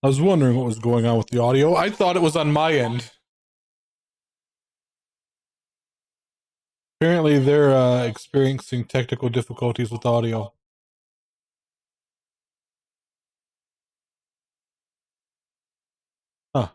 I was wondering what was going on with the audio. I thought it was on my end. Apparently, they're experiencing technical difficulties with audio. Huh.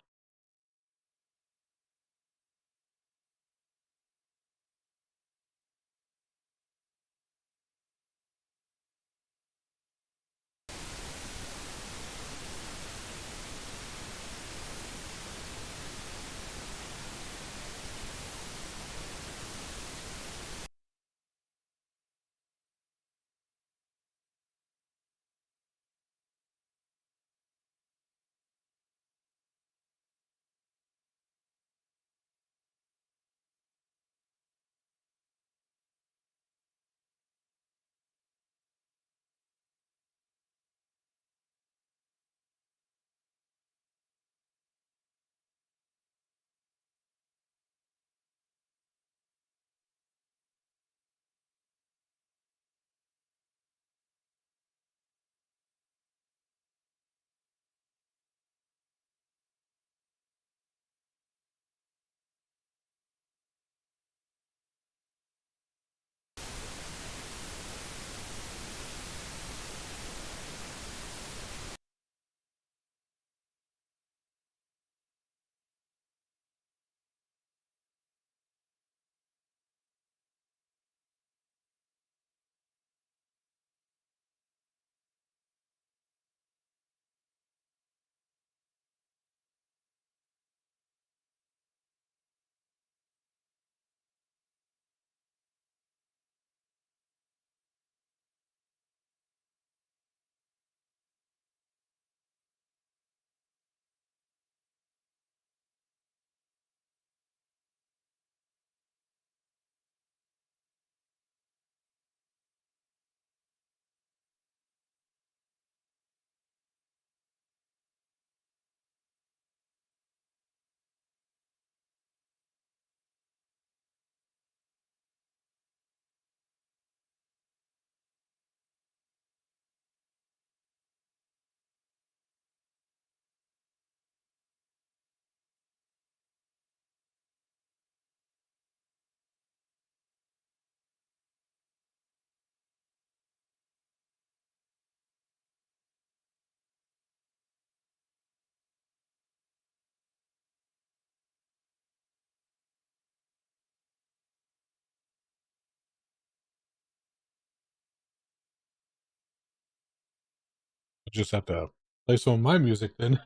I just have to play some of my music then.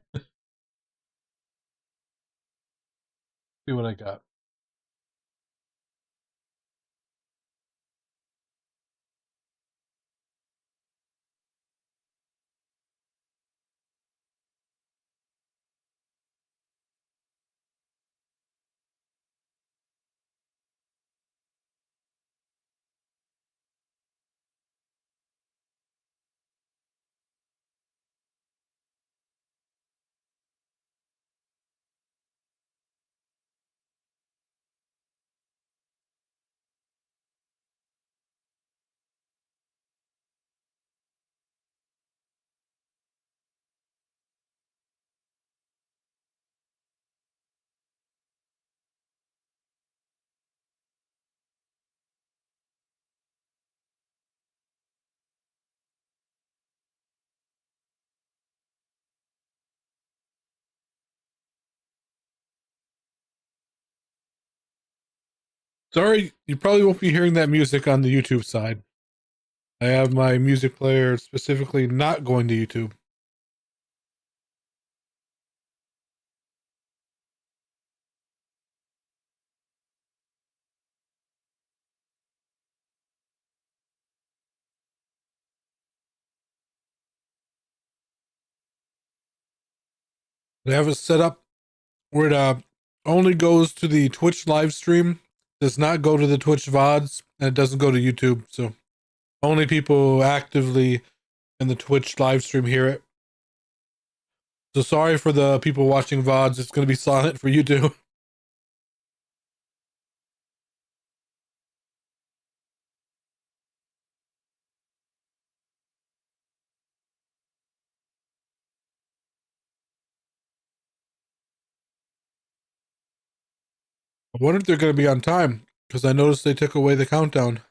See what I got. Sorry, you probably won't be hearing that music on the YouTube side. I have my music player specifically not going to YouTube. I have it set up where it only goes to the Twitch live stream, does not go to the Twitch VODs, and it doesn't go to YouTube. So only people actively in the Twitch live stream hear it. So sorry for the people watching VODs. It's going to be silent for you too. I wonder if they're going to be on time because I noticed they took away the countdown.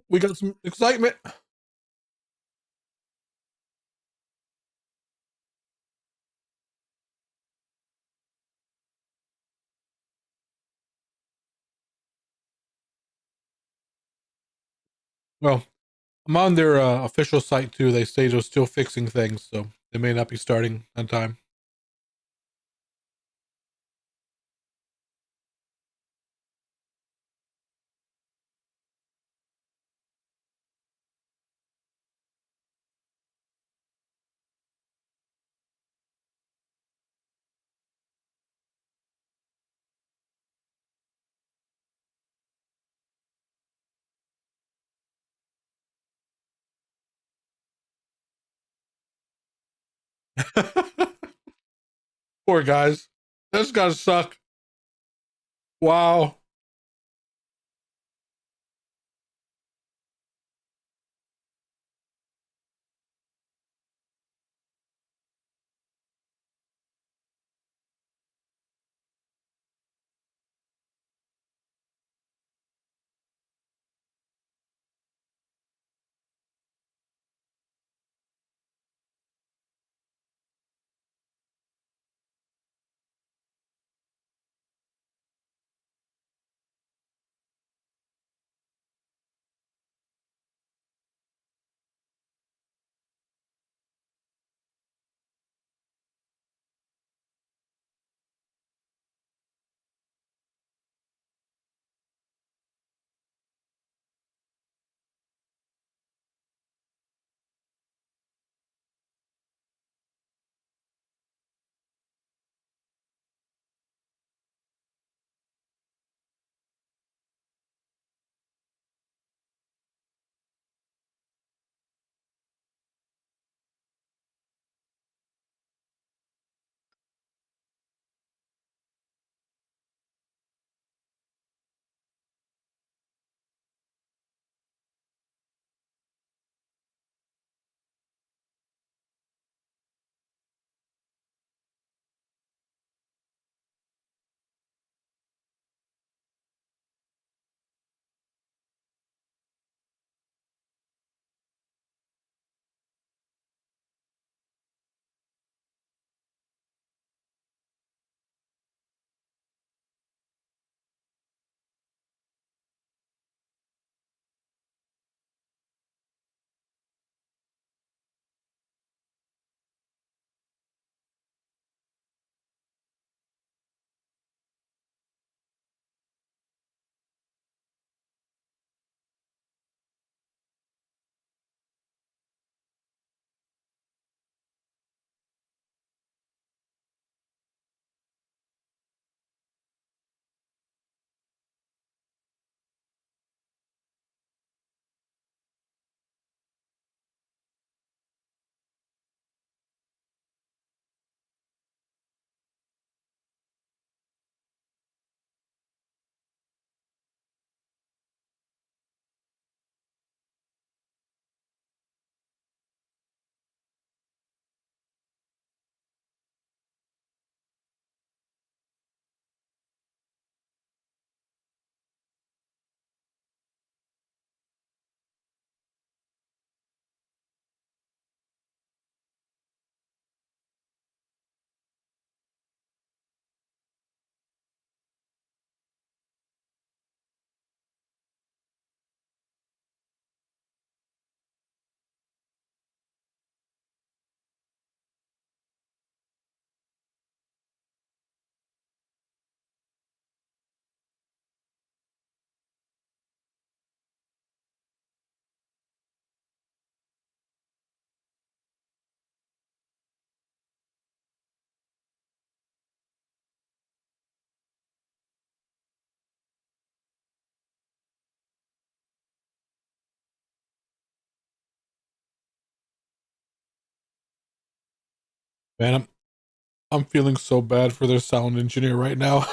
We got some excitement. Well, I'm on their official site too. They say they're still fixing things, so they may not be starting on time. Poor guys. That's gotta suck. Wow. Man, I'm feeling so bad for their sound engineer right now.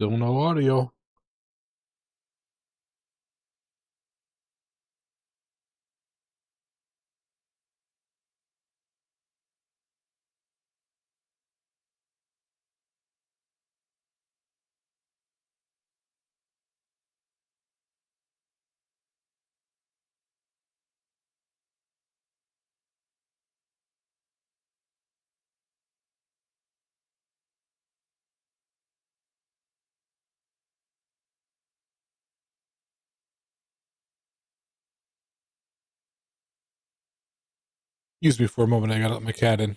Still no audio. Excuse me for a moment. I gotta let my cat in.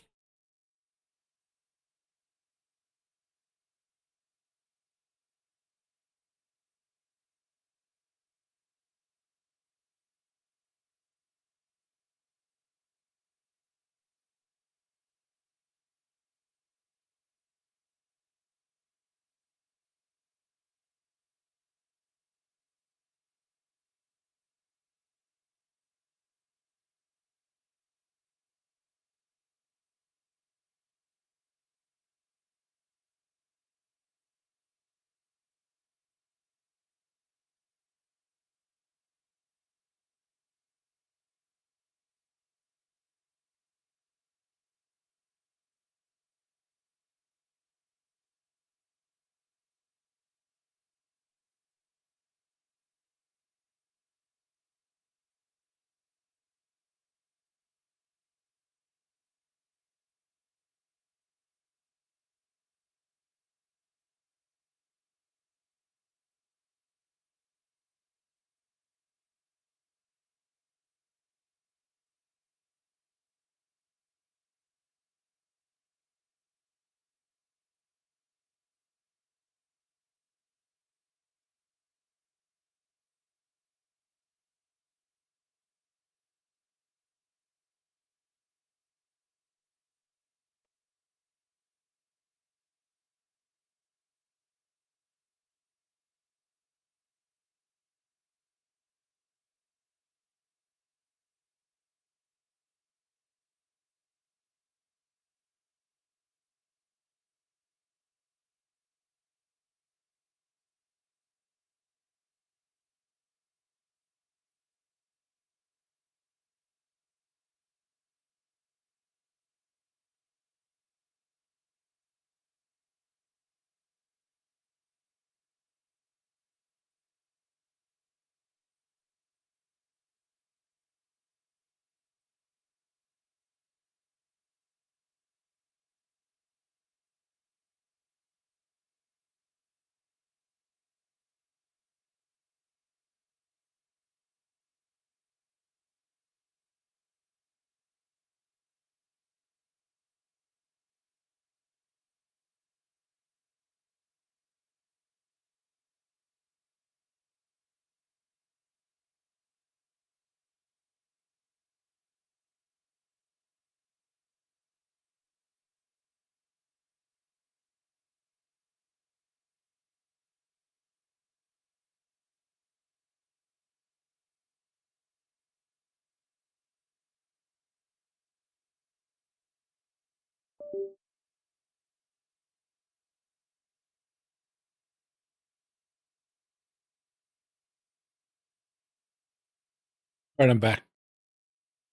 All right, I'm back.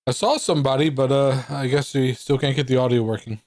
I saw somebody, but I guess we still can't get the audio working.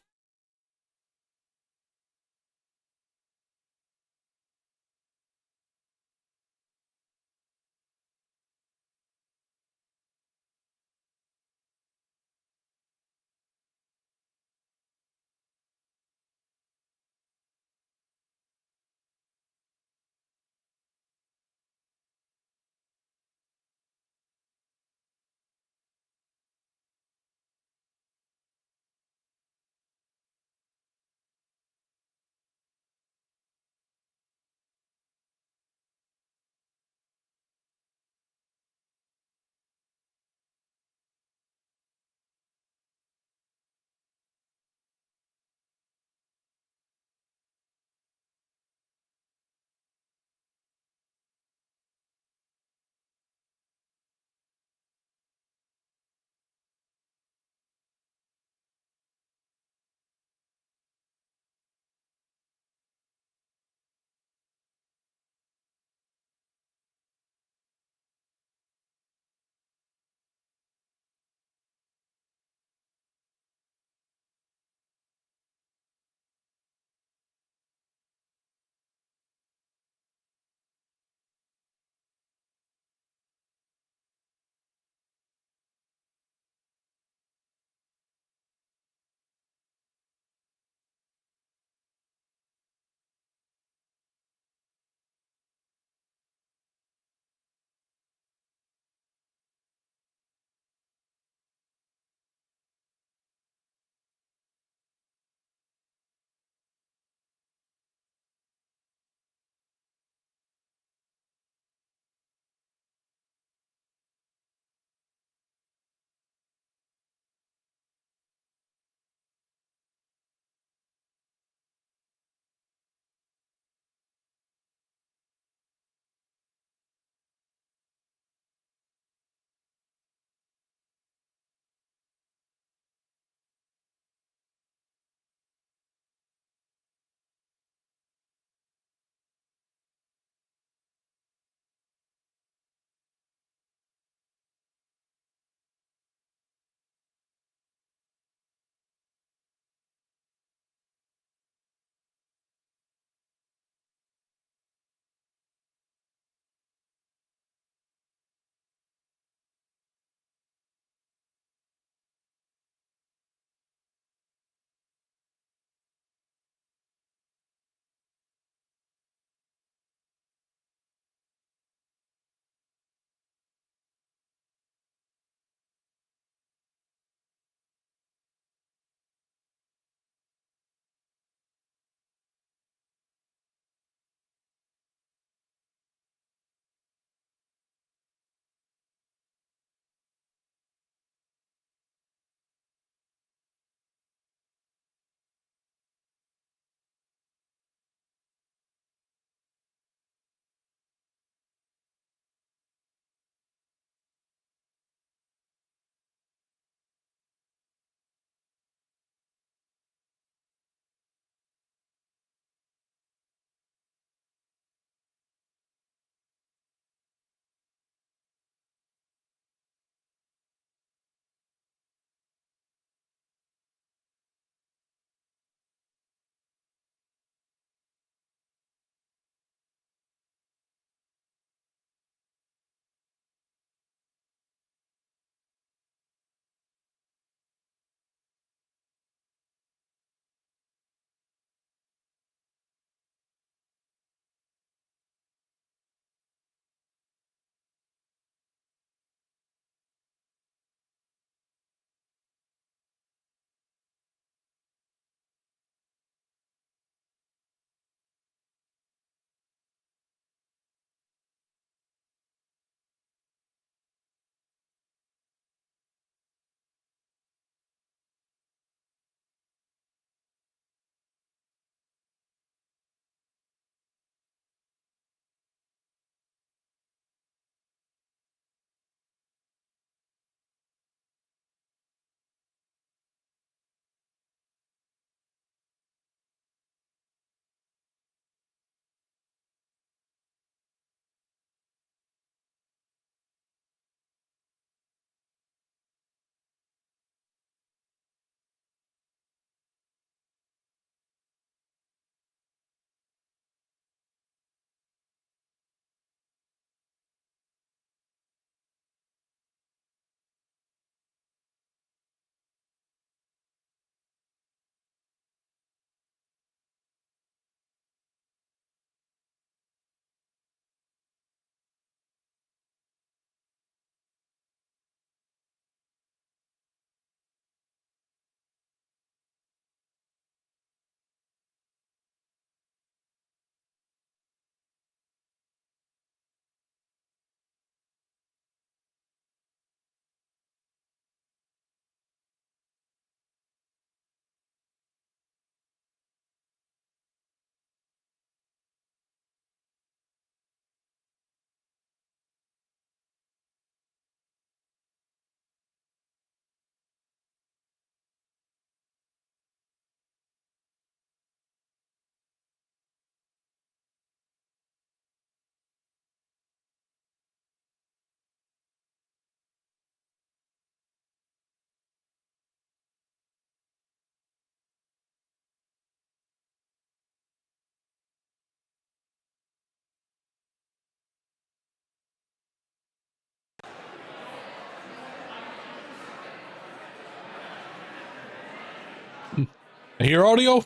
I hear audio.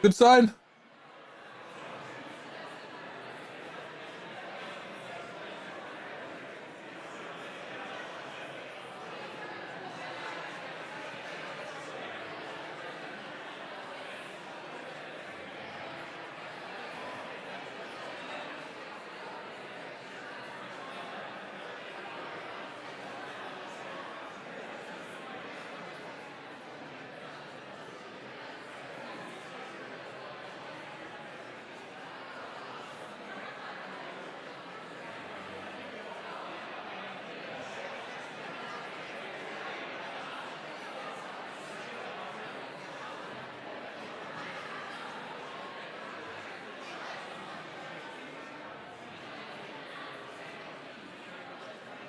Good sign.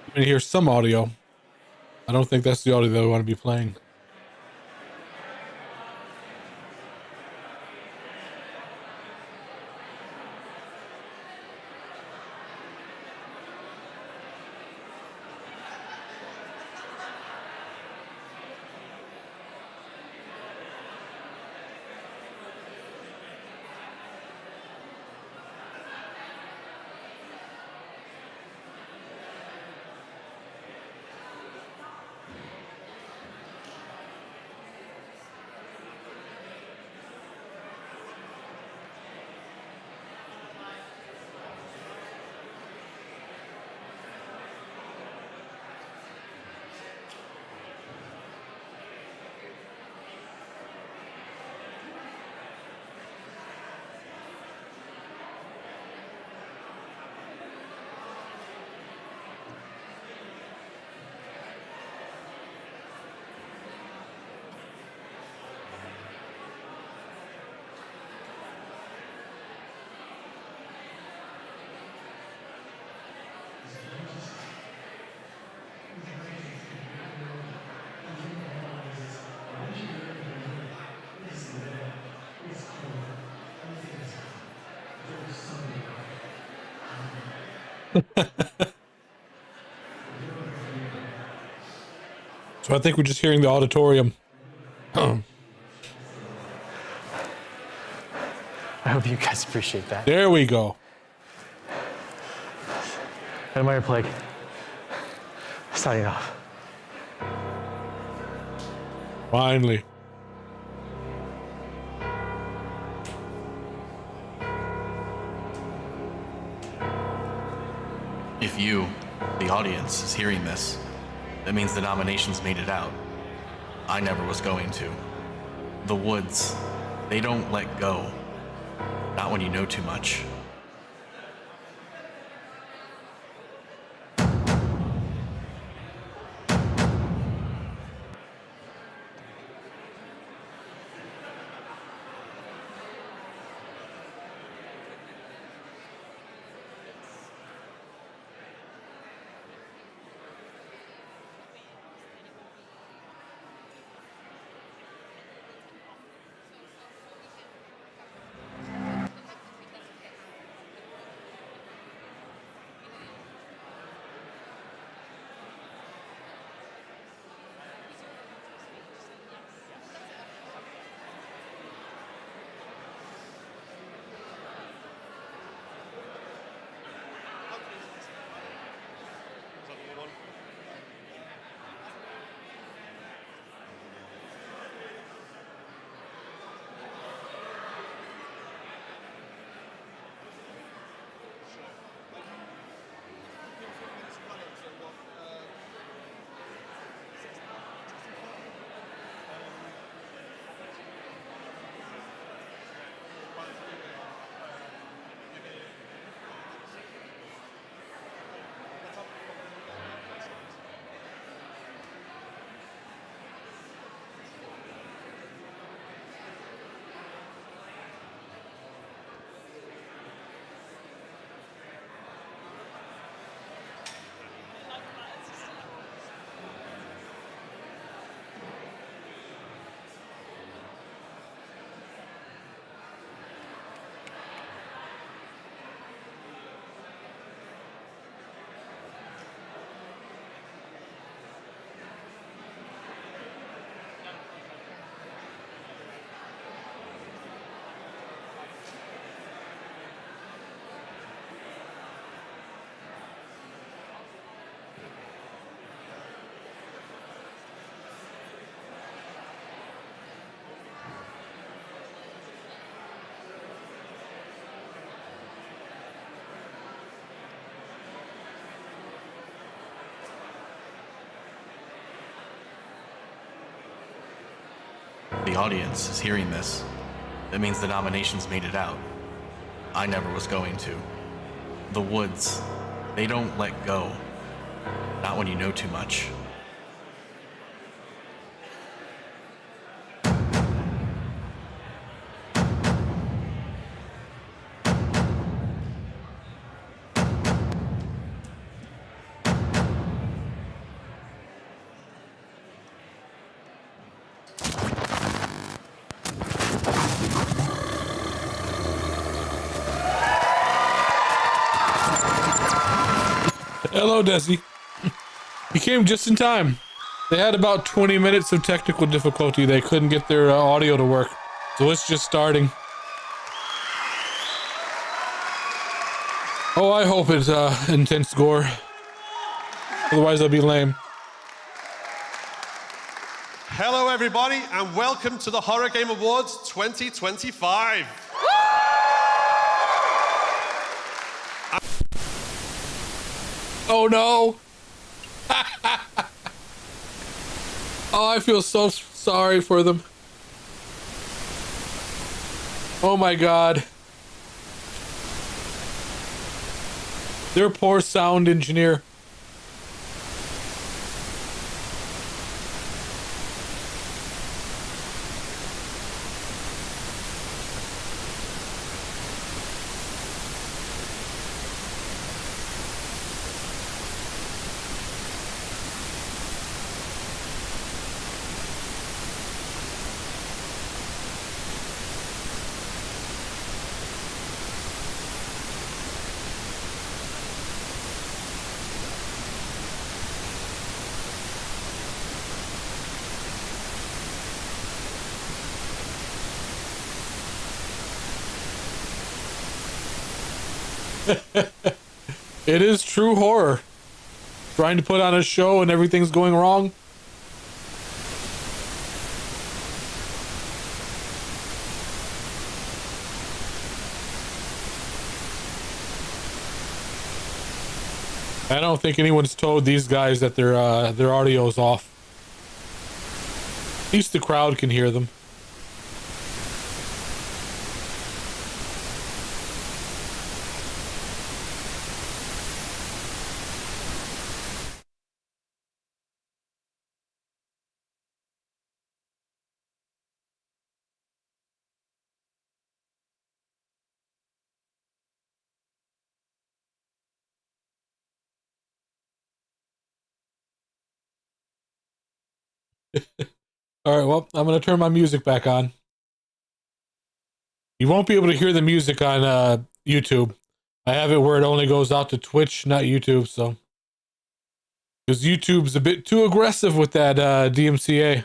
I can hear some audio. I don't think that's the audio that I want to be playing. So I think we're just hearing the auditorium. I hope you guys appreciate that. There we go. Admire Plague. Signing off. Finally. If you, the audience, is hearing this, that means the nominations made it out. I never was going to. The Woods, they don't let go. Not when you know too much. the audience is hearing this, that means the nominations made it out. I never was going to. The woods, they don't let go. Not when you know too much. Hello, Desi. He came just in time. They had about 20 minutes of technical difficulty. They couldn't get their audio to work. So it's just starting. Oh, I hope it's intense gore. Otherwise, it'll be lame. Hello, everybody, and welcome to the Horror Game Awards 2025. Oh no! Oh, I feel so sorry for them. Oh my god. Their poor sound engineer. It is true horror. Trying to put on a show and everything's going wrong. I don't think anyone's told these guys that their audio's off. At least the crowd can hear them. All right, well, I'm going to turn my music back on. You won't be able to hear the music on YouTube. I have it where it only goes out to Twitch, not YouTube, so. Because YouTube's a bit too aggressive with that DMCA.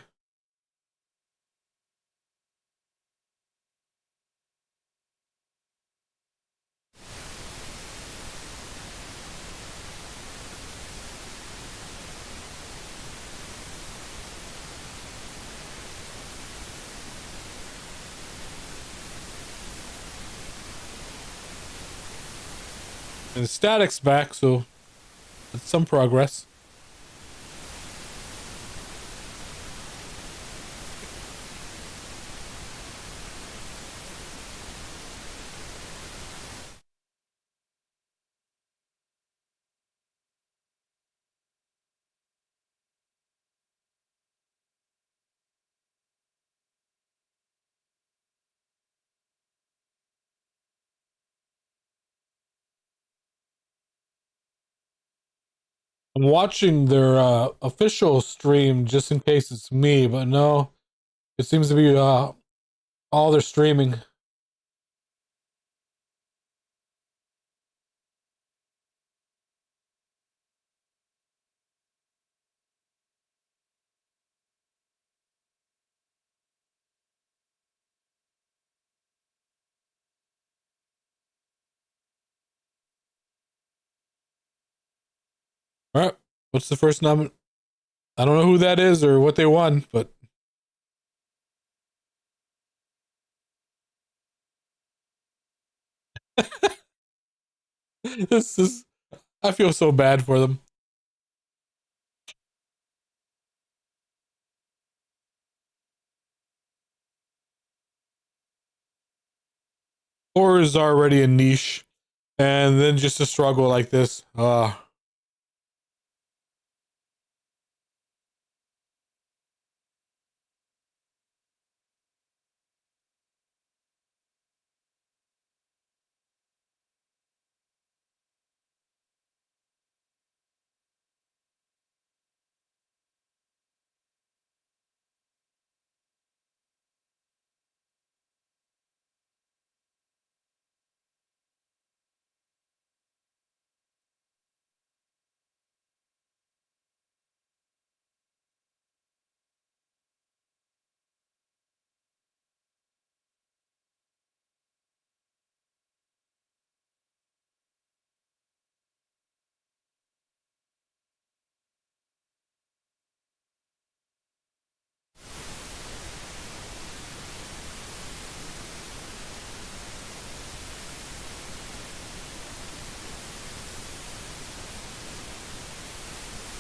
And the static's back, so it's some progress. I'm watching their official stream just in case it's me, but no, it seems to be all their streaming. All right, what's the first nomin? I don't know who that is or what they won, but this is. I feel so bad for them. Horror is already a niche, and then just a struggle like this.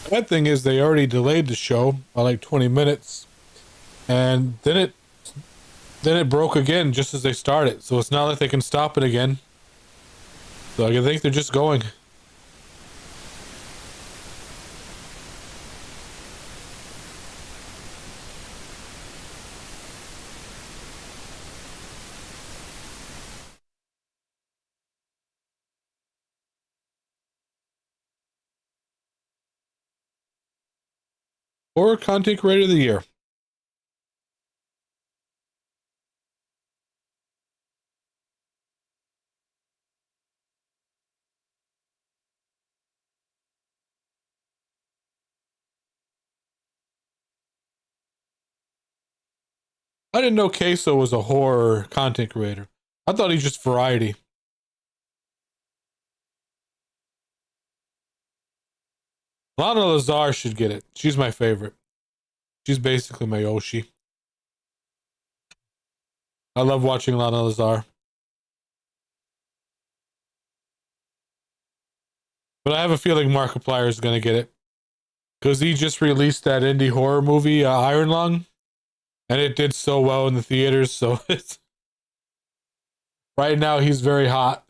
Bad thing is they already delayed the show by like 20 minutes, and then it broke again just as they started. So it's not like they can stop it again. So I think they're just going. Horror content creator of the year. I didn't know Queso was a horror content creator. I thought he's just variety. Lana Lazar should get it. She's my favorite. She's basically my Yoshi. I love watching Lana Lazar. But I have a feeling Markiplier is going to get it. Because he just released that indie horror movie, Iron Lung. And it did so well in the theaters. So it's... right now, he's very hot.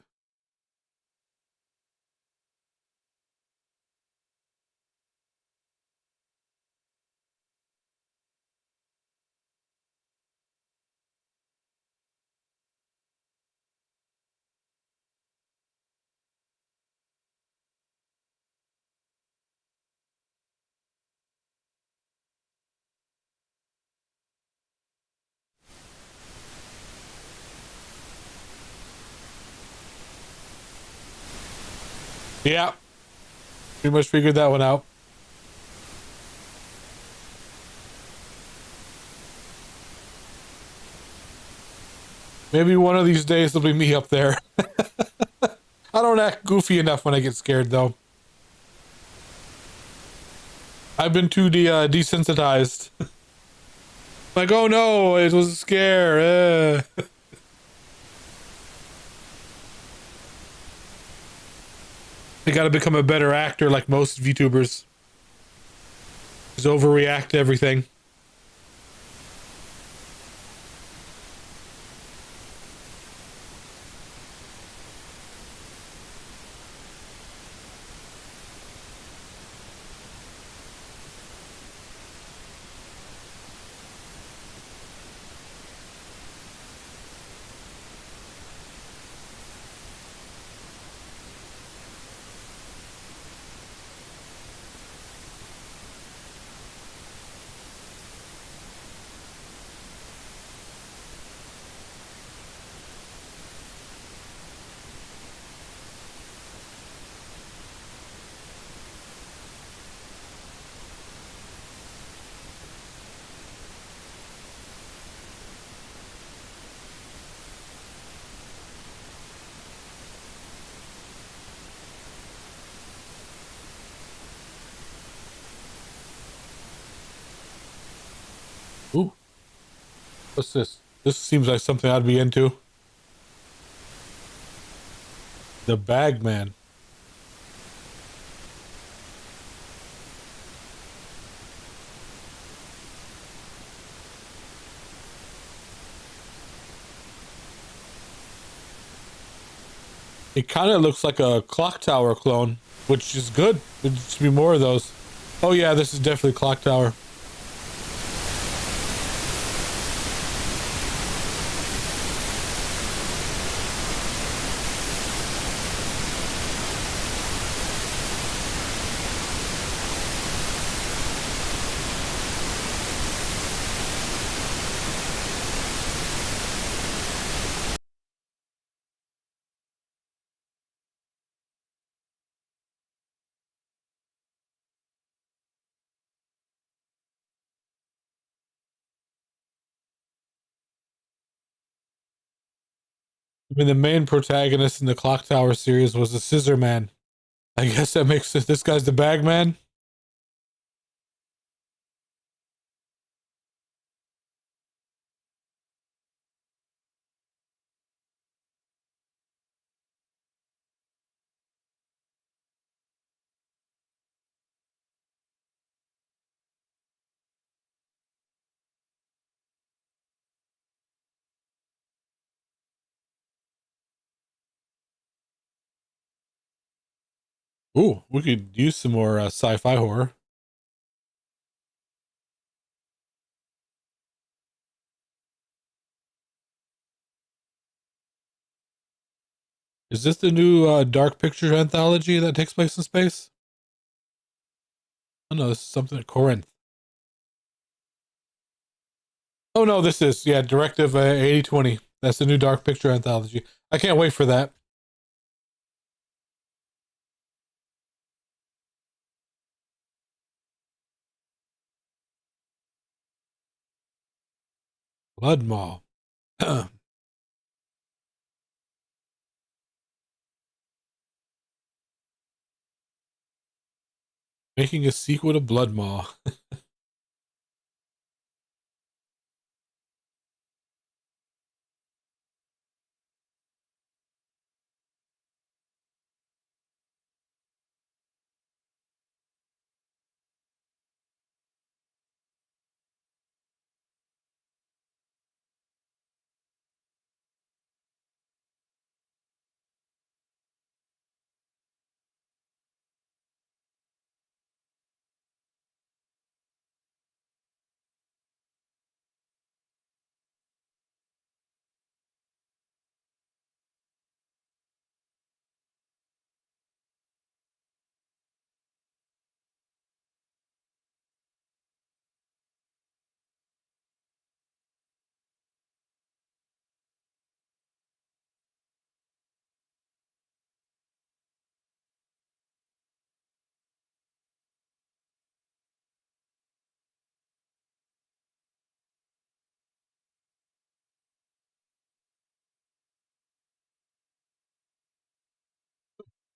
Yeah. Pretty much figured that one out. Maybe one of these days there'll be me up there. I don't act goofy enough when I get scared, though. I've been too desensitized. Like, oh no, it was a scare. I gotta become a better actor like most VTubers. Just overreact to everything. Ooh. What's this? This seems like something I'd be into. The Bagman. It kind of looks like a clock tower clone, which is good. There should be more of those. Oh yeah, this is definitely clock tower. I mean, the main protagonist in the Clock Tower series was the Scissor Man. I guess that makes it. This guy's the Bag Man. Ooh, we could use some more sci-fi horror. Is this the new Dark Pictures anthology that takes place in space? Oh no, this is something at Corinth. Oh no, this is Directive 8020. That's the new Dark Picture anthology. I can't wait for that. Blood Maw. Making a sequel to Blood Maw.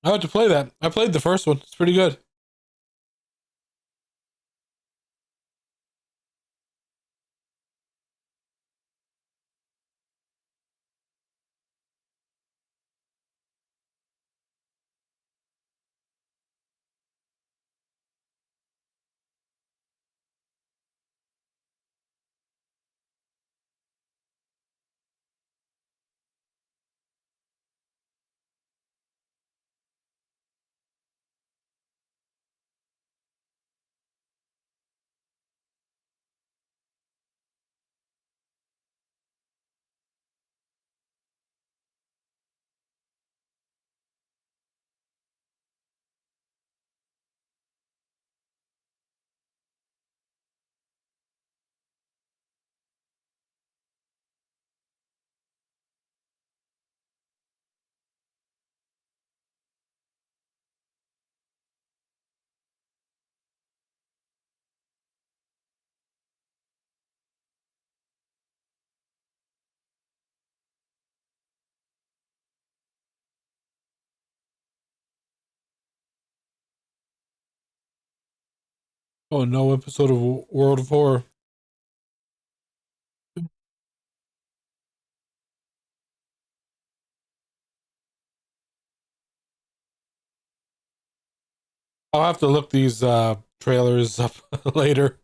I have to play that. I played the first one. It's pretty good. Oh, no episode of World of Horror. I'll have to look these trailers up later.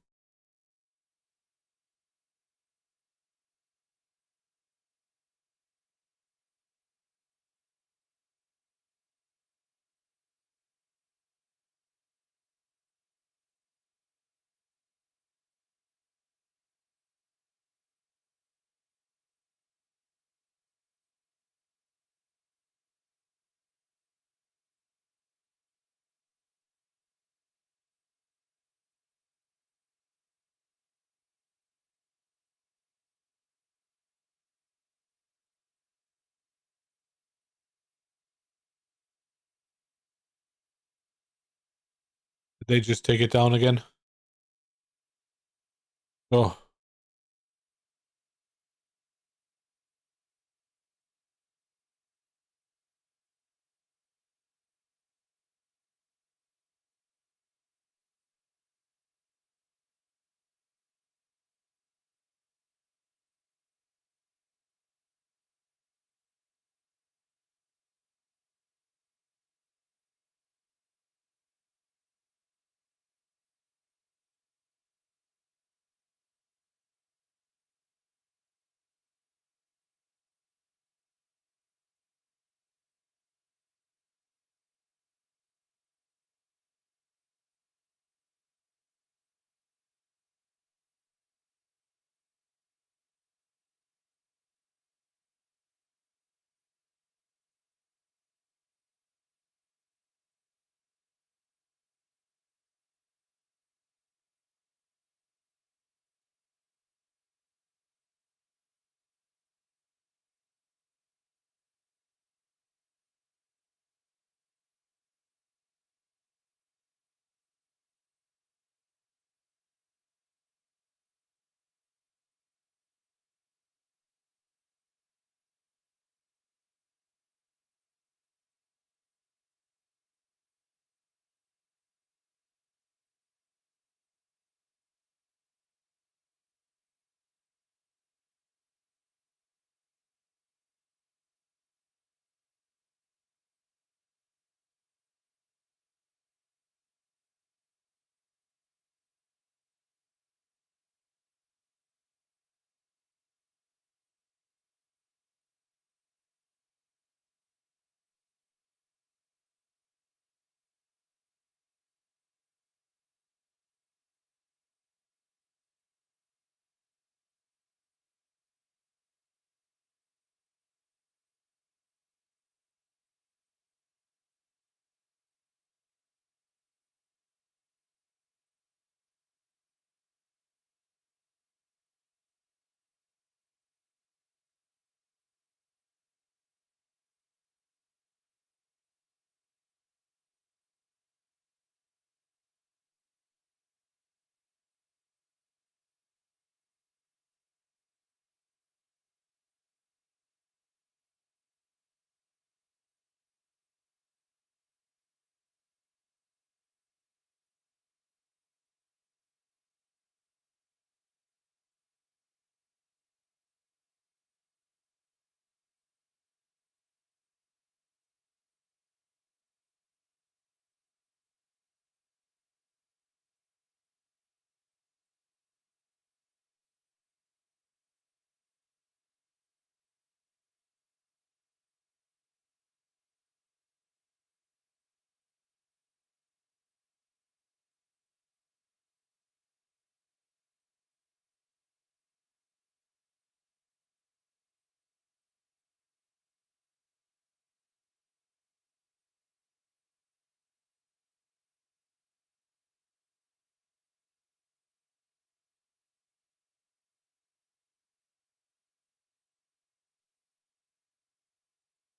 Did they just take it down again? Oh.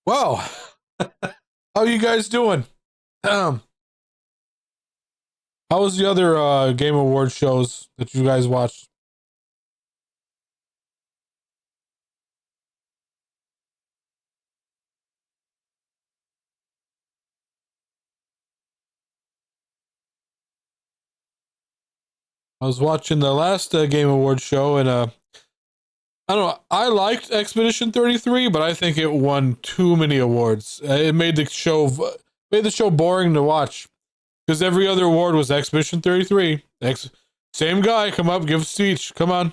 Wow. How you guys doing? How was the other Game Award shows that you guys watched? I was watching the last Game Award show, and I don't know. I liked Expedition 33, but I think it won too many awards. It made the show boring to watch because every other award was Expedition 33. Same guy, come up, give a speech. Come on.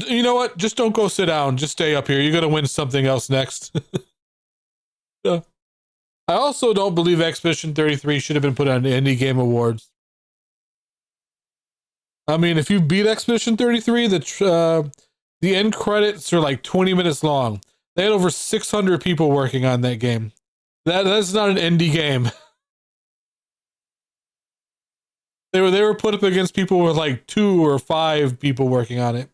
You know what? Just don't go sit down. Just stay up here. You're gonna win something else next. Yeah. I also don't believe Expedition 33 should have been put on Indie Game Awards. I mean, if you beat Expedition 33, the end credits are like 20 minutes long. They had over 600 people working on that game. That's not an indie game. They were put up against people with like 2 or 5 people working on it.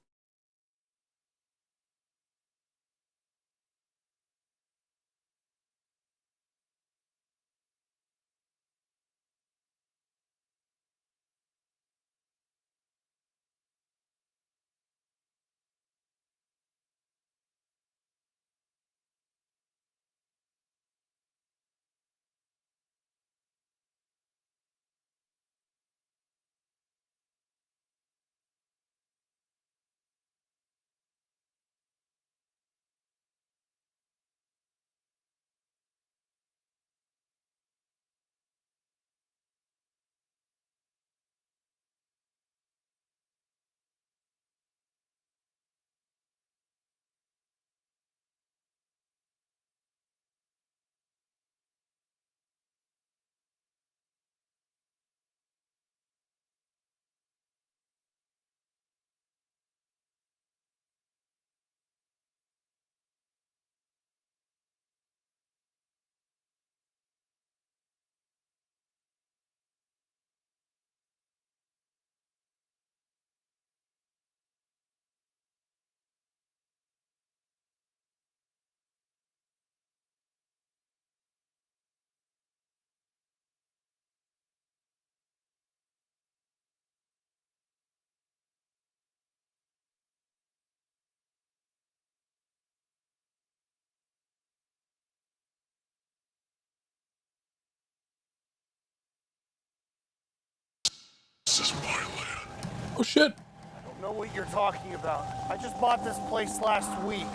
Oh shit. I don't know what you're talking about. I just bought this place last week.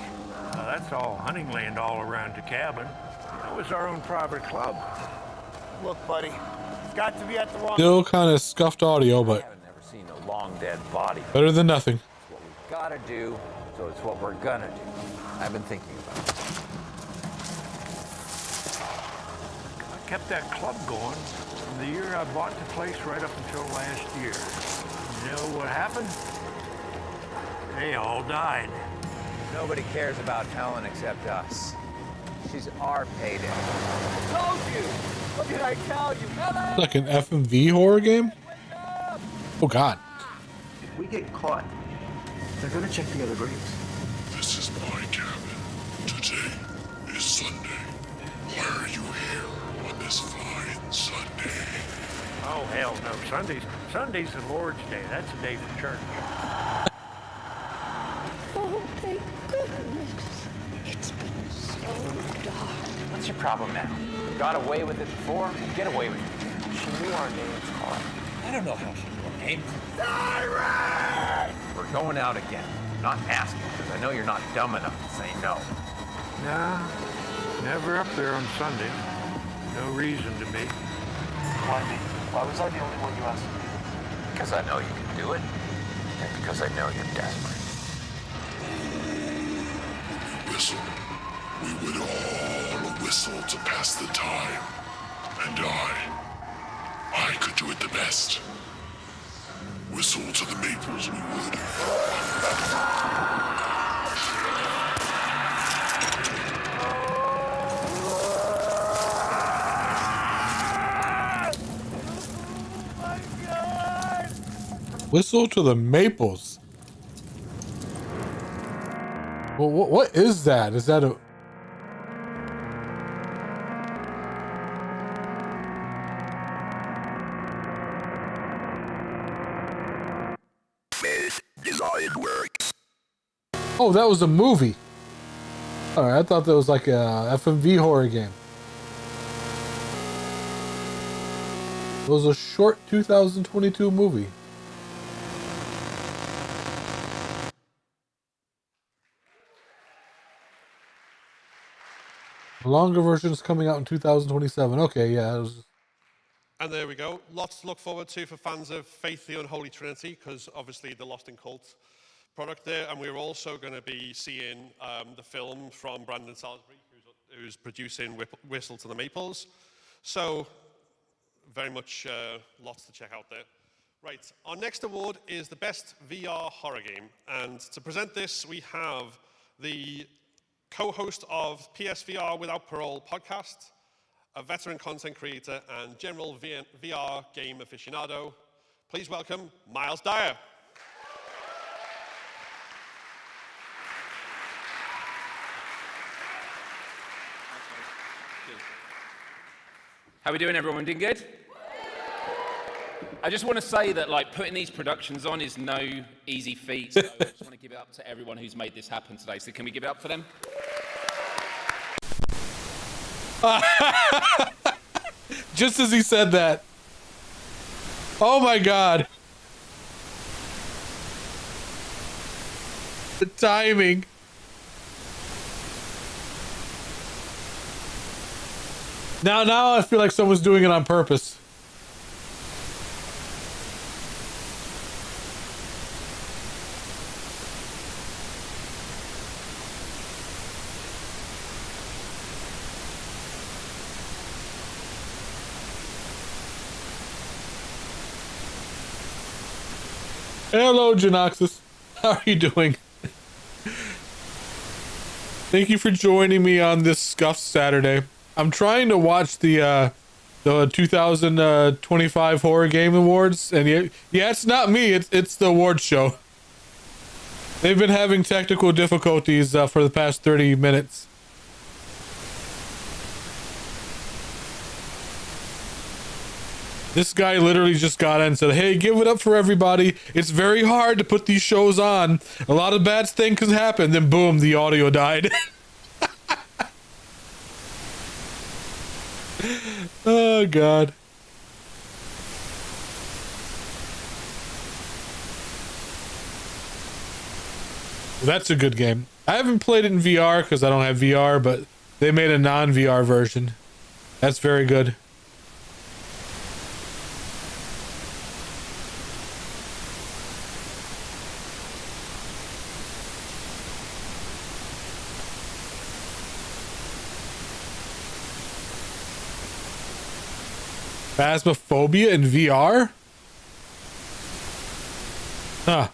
That's all hunting land all around the cabin. That was our own private club. Look, buddy, it's got to be at the wrong... Still kind of scuffed audio, I but haven't never seen a long dead body. better than nothing. It's what we've got to do, so it's what we're gonna do. I've been thinking about it. I kept that club going from the year I bought the place right up until last year. You know what happened? They all died. Nobody cares about Helen except us. She's our payday. I told you! What did I tell you? Helen! Like an FMV horror game? Oh god. If we get caught, they're gonna check the other graves. This is my cabin. Today is Sunday. Why are you here on this fine Sunday? Oh, hell no. Sunday's the Lord's Day. That's a day for church. Oh, thank goodness. It's been so dark. What's your problem now? Got away with it before? Get away with it. She knew our names, Carl. I don't know how she knew our names. Siren! We're going out again. I'm not asking, because I know you're not dumb enough to say no. Nah, never up there on Sunday. No reason to be. Why me? Why was I the only one you asked? Because I know you can do it, and because I know you're desperate. Whistle. We would all whistle to pass the time. And I could do it the best. Whistle to the maples we would. Whistle to the maples. Well, what is that? Is that a... Oh, that was a movie. Alright, I thought that was like a FMV horror game. It was a short 2022 movie. The longer version is coming out in 2027. Okay, yeah. It was... And there we go. Lots to look forward to for fans of Faith the Unholy Trinity, because obviously the Lost in Cult product there. And we're also going to be seeing the film from Brandon Salisbury, who's producing Whistle to the Maples. So very much lots to check out there. Right, our next award is the Best VR Horror Game. And to present this, we have the co-host of PSVR Without Parole podcast, a veteran content creator and general VR game aficionado. Please welcome Miles Dyer. How we doing, everyone? Doing good? I just want to say that, like, putting these productions on is no easy feat. So I just want to give it up to everyone who's made this happen today. So can we give it up for them? Just as he said that. Oh my god. The timing. Now I feel like someone's doing it on purpose. Hello, Genoxus. How are you doing? Thank you for joining me on this Scuffed Saturday. I'm trying to watch the 2025 Horror Game Awards, and yeah, it's not me. It's the award show. They've been having technical difficulties for the past 30 minutes. This guy literally just got in and said, hey, give it up for everybody. It's very hard to put these shows on. A lot of bad things can happen. Then boom, the audio died. Oh, God. That's a good game. I haven't played it in VR because I don't have VR, but they made a non-VR version. That's very good. Phasmophobia in VR? Huh.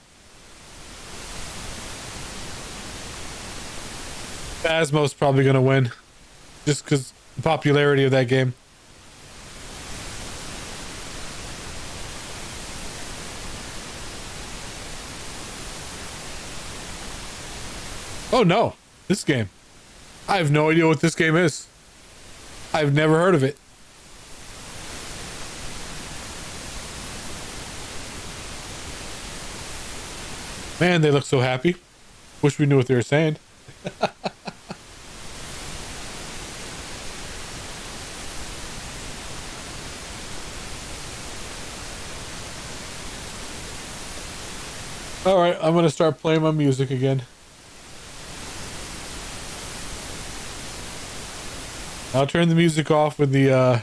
Phasmo's probably gonna win. Just because the popularity of that game. Oh no, this game. I have no idea what this game is. I've never heard of it. Man, they look so happy. Wish we knew what they were saying. All right, I'm gonna start playing my music again. I'll turn the music off when when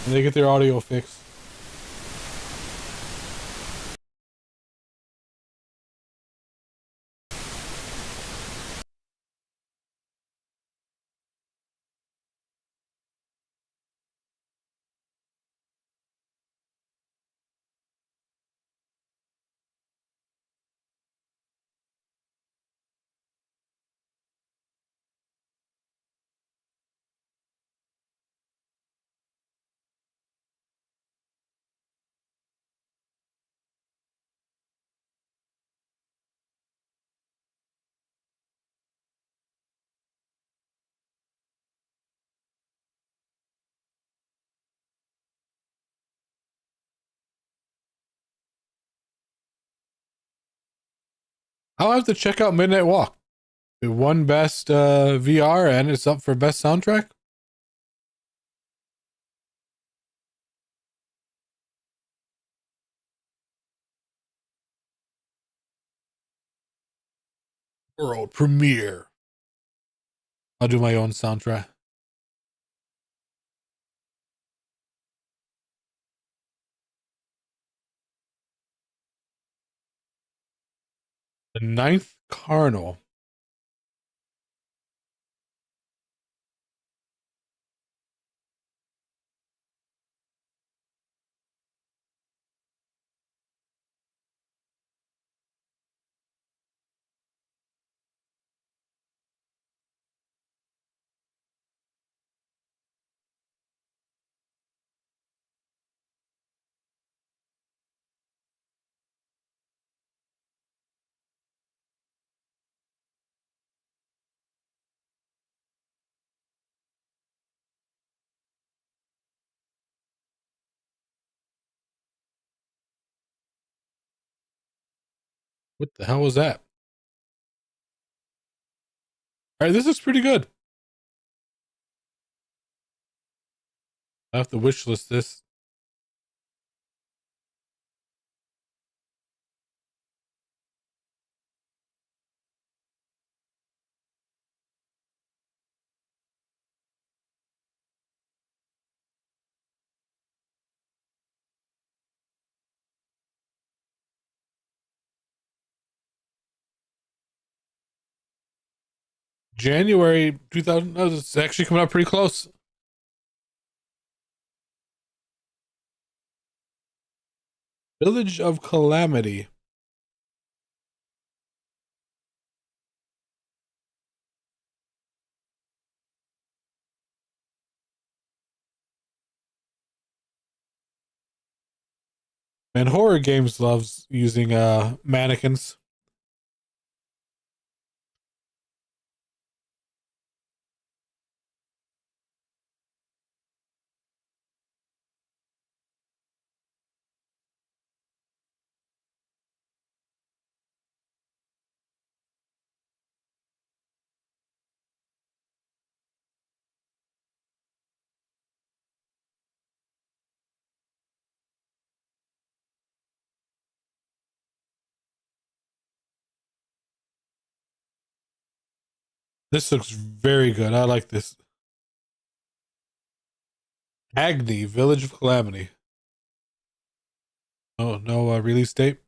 they get their audio fixed. I'll have to check out Midnight Walk. It won best VR and it's up for best soundtrack. World premiere. I'll do my own soundtrack. The Ninth Carnal. What the hell was that? All right, this is pretty good. I have to wishlist this. January 2000. Oh, it's actually coming up pretty close. Village of Calamity. And horror games loves using mannequins. This looks very good. I like this. Agni, Village of Calamity. Oh, no release date.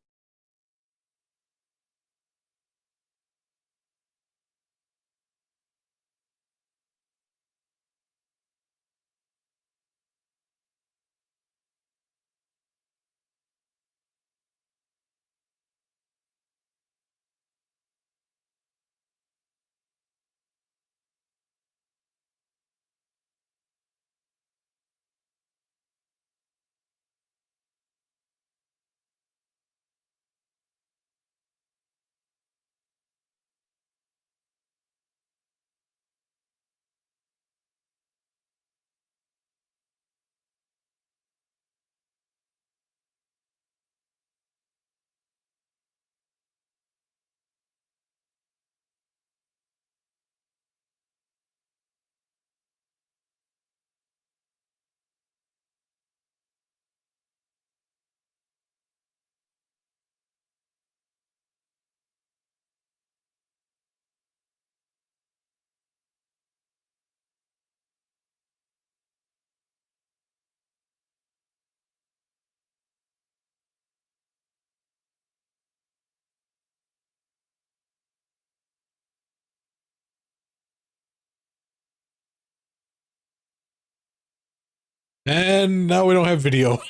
And now we don't have video.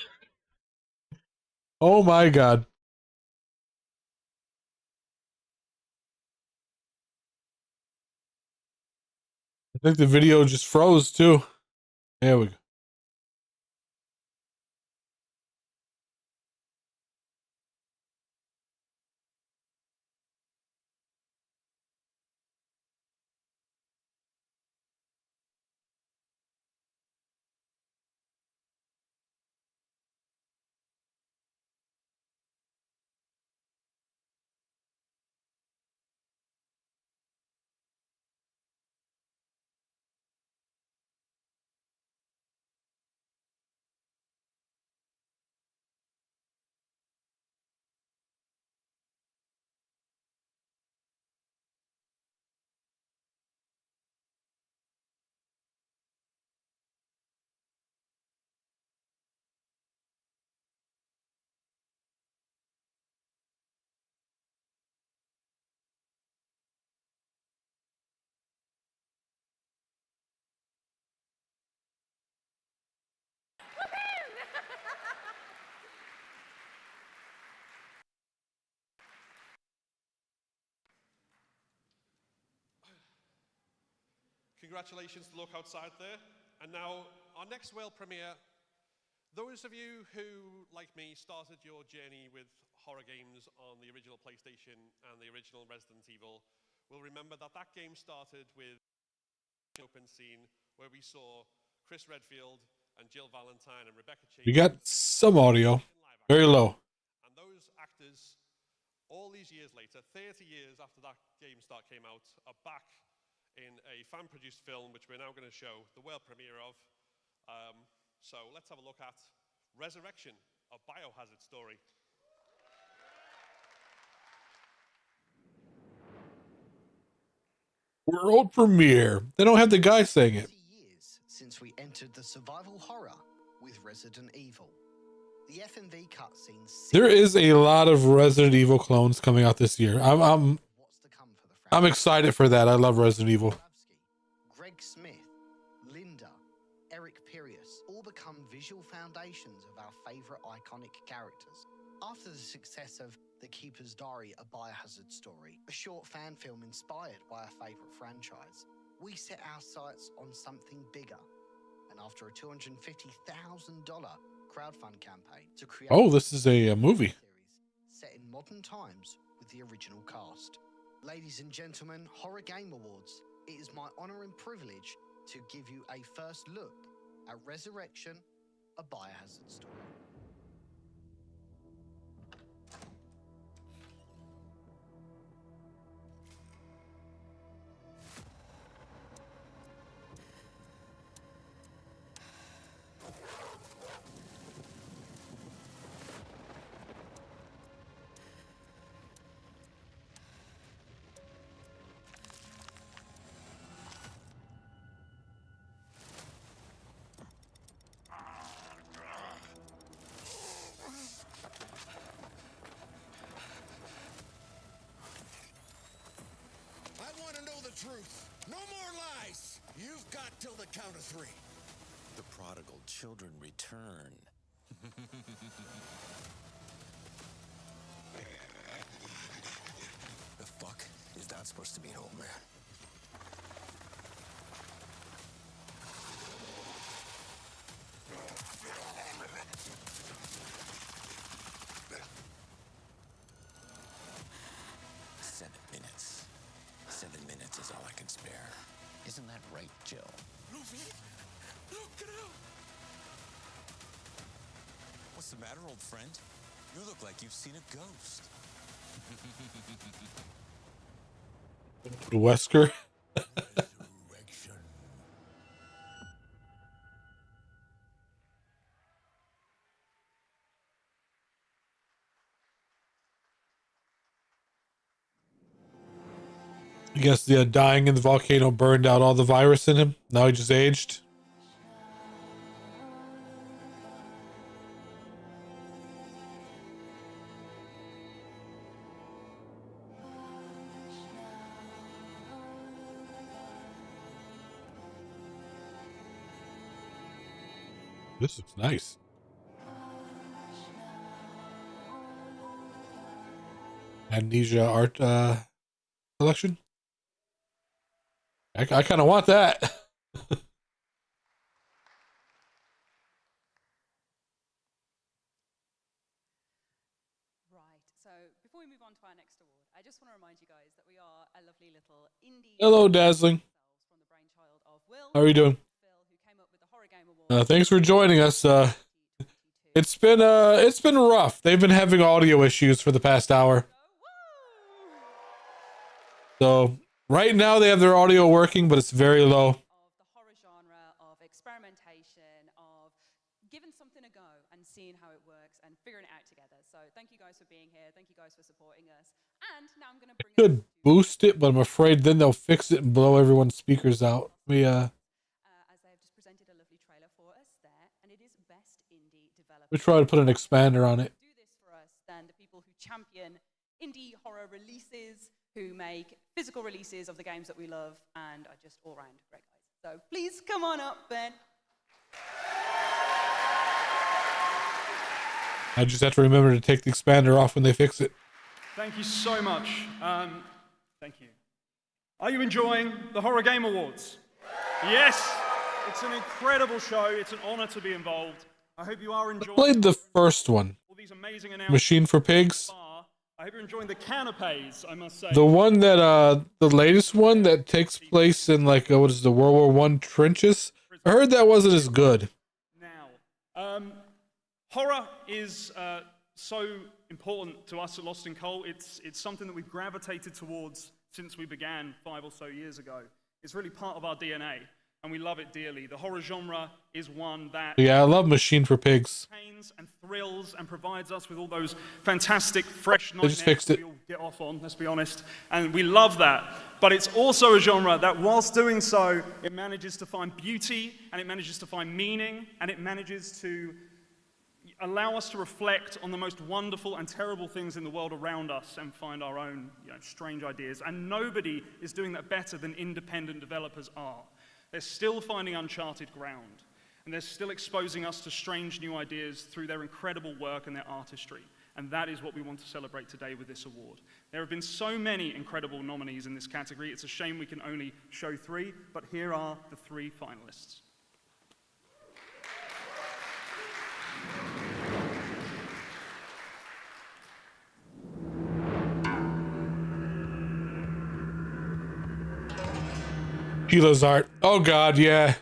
Oh my god. I think the video just froze too. There we go. Congratulations to Look Outside there. And now, our next world premiere, those of you who, like me, started your journey with horror games on the original PlayStation and the original Resident Evil will remember that that game started with an open scene where we saw Chris Redfield and Jill Valentine and Rebecca Chambers. We got some audio. Very low. And those actors, all these years later, 30 years after that game start came out, are back in a fan-produced film, which we're now going to show the world premiere of. So let's have a look at Resurrection, a Biohazard story. World premiere. They don't have the guy saying it. Years since we entered the survival horror with Resident Evil. The FMV cutscenes. There is a lot of Resident Evil clones coming out this year. I'm excited for that. I love Resident Evil. Greg Smith, Linda, Eric Pirius all become visual foundations of our favorite iconic characters. After the success of The Keeper's Diary, a Biohazard story, a short fan film inspired by our favorite franchise, we set our sights on something bigger. And after a $250,000 crowdfund campaign to create this is a movie set in modern times with the original cast. Ladies and gentlemen, Horror Game Awards, it is my honor and privilege to give you a first look at Resurrection, a Biohazard story. back till the count of 3. The prodigal children return. The fuck is that supposed to mean, old man? Seven minutes is all I can spare. Isn't that right, Jill? Luffy! Look, get out! What's the matter, old friend? You look like you've seen a ghost. Wesker. I guess the dying in the volcano burned out all the virus in him. Now he just aged. This looks nice. Amnesia art collection. I kind of want that. Right, so before we move on to our next award, I just want to remind you guys that we are a lovely little indie. Hello, Dazzling. How are you doing? Thanks for joining us. It's been rough. They've been having audio issues for the past hour. So right now they have their audio working, but it's very low. Of the horror genre, of experimentation, of giving something a go and seeing how it works and figuring it out together. So thank you guys for being here. Thank you guys for supporting us. And now I'm going to bring Could boost it, but I'm afraid then they'll fix it and blow everyone's speakers out. As they have just presented a lovely trailer for us there, and it is Best Indie Developer. We try to put an expander on it. Do this for us than the people who champion indie horror releases, who make physical releases of the games that we love, and are just all around great guys. So please come on up, Ben. I just have to remember to take the expander off when they fix it. Thank you so much. Thank you. Are you enjoying the Horror Game Awards? Yes, it's an incredible show. It's an honor to be involved. I hope you are I enjoying played the first one. all these amazing announcements. Machine for Pigs. I hope you're enjoying the canapes, I must say. The one that the latest one that takes place in like what is the World War I trenches? I heard that wasn't as good. Horror is so important to us at Lost in Coal. It's something that we've gravitated towards since we began 5 or so years ago. It's really part of our DNA, and we love it dearly. The horror genre is one that Yeah, I love Machine for Pigs. entertains and thrills and provides us with all those fantastic fresh They nightmares just fixed that it. we all get off on, let's be honest, and we love that. But it's also a genre that whilst doing so, it manages to find beauty, and it manages to find meaning, and it manages to allow us to reflect on the most wonderful and terrible things in the world around us and find our own strange ideas. And nobody is doing that better than independent developers are. They're still finding uncharted ground, and they're still exposing us to strange new ideas through their incredible work and their artistry. And that is what we want to celebrate today with this award. There have been so many incredible nominees in this category. It's a shame we can only show 3, but here are the 3 finalists. Chila's art. Oh god, yeah.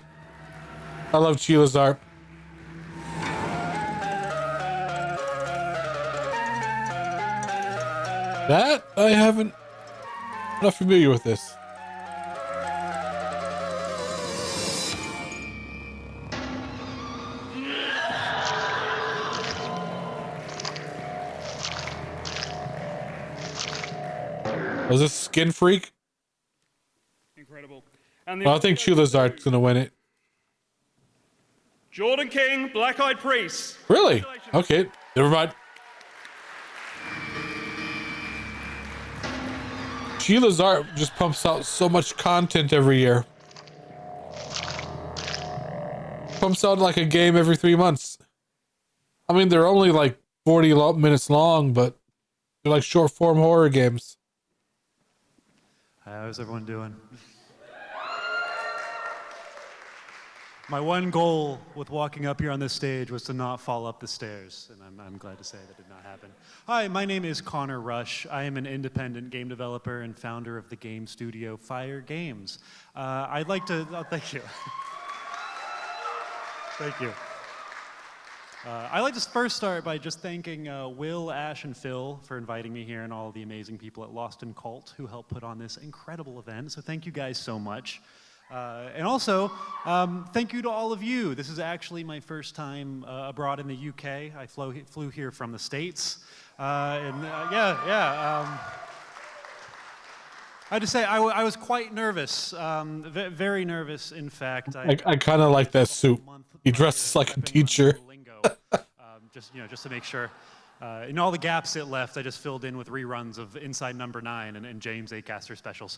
I love Chila's art. That I haven't. I'm not familiar with this. Was this Skin Freak? Incredible. And Well, I think Chila's art's gonna win it. Jordan King, Black Eyed Priest. Really? Okay, never mind. Sheila's art just pumps out so much content every year. pumps out like a game every 3 months. I mean, they're only like 40 minutes long, but they're like short form horror games. How's everyone doing? My one goal with walking up here on this stage was to not fall up the stairs, and I'm glad to say that did not happen. Hi, my name is Connor Rush. I am an independent game developer and founder of the game studio Fire Games. I'd like to, thank you. Thank you. I'd like to first start by just thanking Will, Ash, and Phil for inviting me here and all the amazing people at Lost in Cult who helped put on this incredible event. So thank you guys so much. And also, thank you to all of you. This is actually my first time abroad in the UK. I flew here from the States. I have to say, I was quite nervous, very nervous, in fact. I kind of like that suit. He dresses like a teacher. Just to make sure. In all the gaps it left, I just filled in with reruns of Inside Number 9 and James Acaster specials.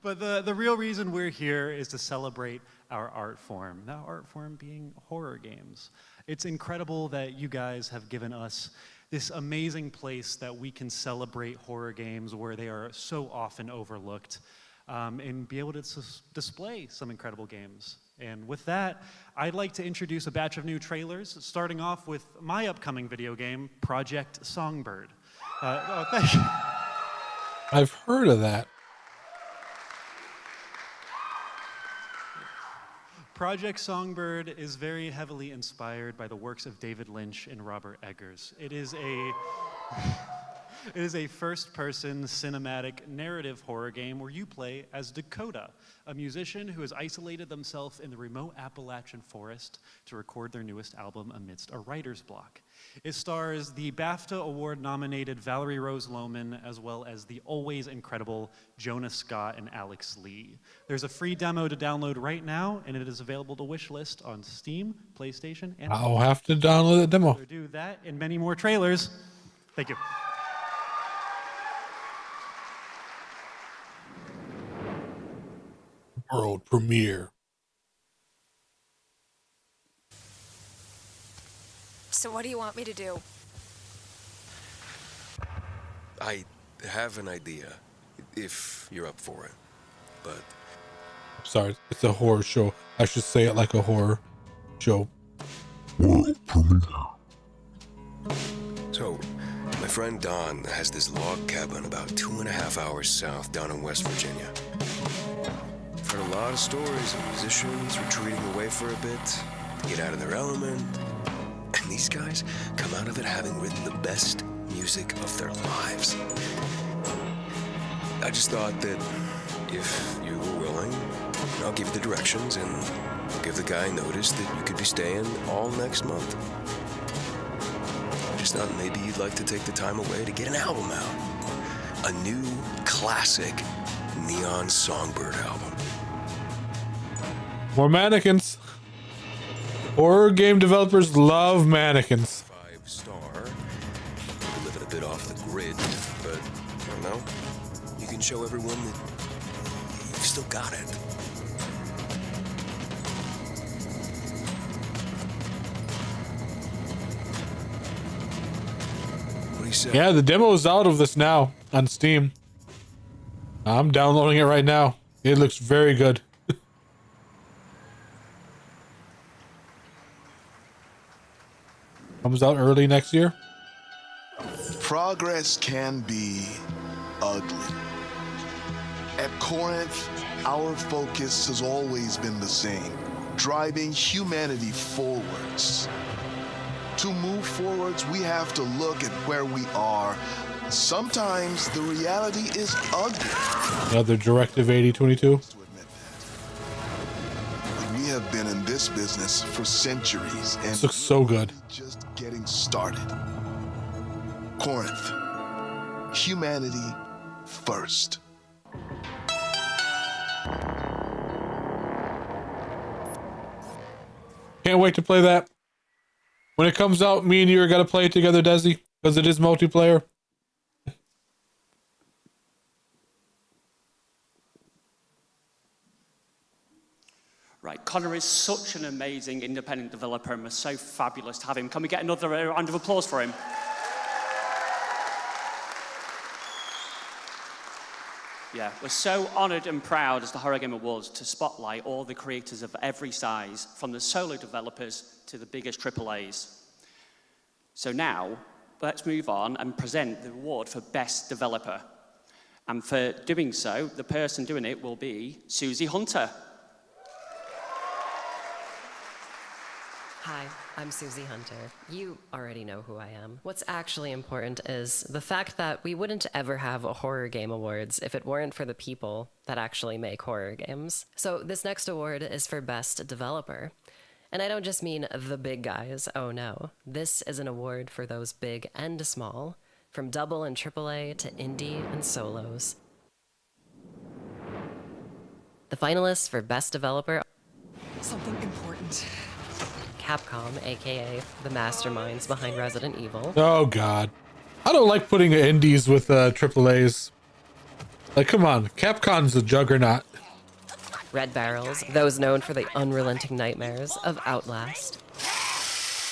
But the real reason we're here is to celebrate our art form, that art form being horror games. It's incredible that you guys have given us this amazing place that we can celebrate horror games where they are so often overlooked, and be able to display some incredible games. And with that, I'd like to introduce a batch of new trailers, starting off with my upcoming video game, Project Songbird. Thank you. I've heard of that. Project Songbird is very heavily inspired by the works of David Lynch and Robert Eggers. It is a first-person cinematic narrative horror game where you play as Dakota, a musician who has isolated themselves in the remote Appalachian forest to record their newest album amidst a writer's block. It stars the BAFTA Award-nominated Valerie Rose Lohman, as well as the always incredible Jonah Scott and Alex Lee. There's a free demo to download right now, and it is available to wishlist on Steam, PlayStation, and... I'll have to download the demo. Do that and many more trailers. Thank you. World premiere. So what do you want me to do? I have an idea, if you're up for it, but... Sorry, it's a horror show. I should say it like a horror show. World premiere. So, my friend Don has this log cabin about 2.5 hours south down in West Virginia. I've heard a lot of stories of musicians retreating away for a bit to get out of their element. And these guys come out of it having written the best music of their lives. I just thought that if you were willing, I'll give you the directions and give the guy notice that you could be staying all next month. I just thought maybe you'd like to take the time away to get an album out. A new classic Neon Songbird album. More mannequins. Horror game developers love mannequins. 5-star. Living a bit off the grid, but I don't know. You can show everyone that you've still got it. What do you say? Yeah, the demo is out of this now on Steam. I'm downloading it right now. It looks very good. Comes out early next year. Progress can be ugly. At Corinth, our focus has always been the same, driving humanity forwards. To move forwards, we have to look at where we are. Sometimes the reality is ugly. Another Directive 8022. We have been in this business for centuries, and This looks so good. just getting started. Corinth, humanity first. Can't wait to play that. When it comes out, me and you are gonna play it together, Desi, because it is multiplayer. Right, Connor is such an amazing independent developer and we're so fabulous to have him. Can we get another round of applause for him? Yeah, we're so honored and proud as the Horror Game Awards to spotlight all the creators of every size, from the solo developers to the biggest AAAs. So now, let's move on and present the award for Best Developer. And for doing so, the person doing it will be Susie Hunter. Hi, I'm Susie Hunter. You already know who I am. What's actually important is the fact that we wouldn't ever have a Horror Game Awards if it weren't for the people that actually make horror games. So this next award is for Best Developer. And I don't just mean the big guys, oh no. This is an award for those big and small, from double and AAA to indie and solos. The finalists for Best Developer: Something important. Capcom, aka the masterminds behind Resident Evil. Oh god. I don't like putting indies with AAAs. Like, come on, Capcom's a juggernaut. Red Barrels, those known for the unrelenting nightmares of Outlast.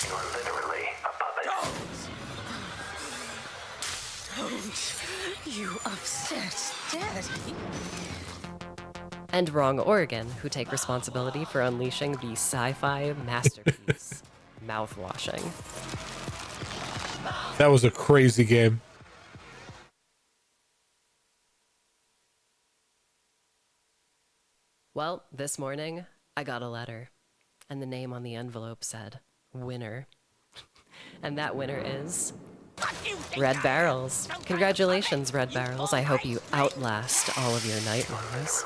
You're literally a puppet. Don't you upset Daddy. And Wrong Oregon, who take responsibility for unleashing the sci-fi masterpiece, Mouthwashing. That was a crazy game. Well, this morning, I got a letter, and the name on the envelope said, winner. And that winner is Red Barrels. Congratulations, Red Barrels. I hope you outlast all of your nightmares.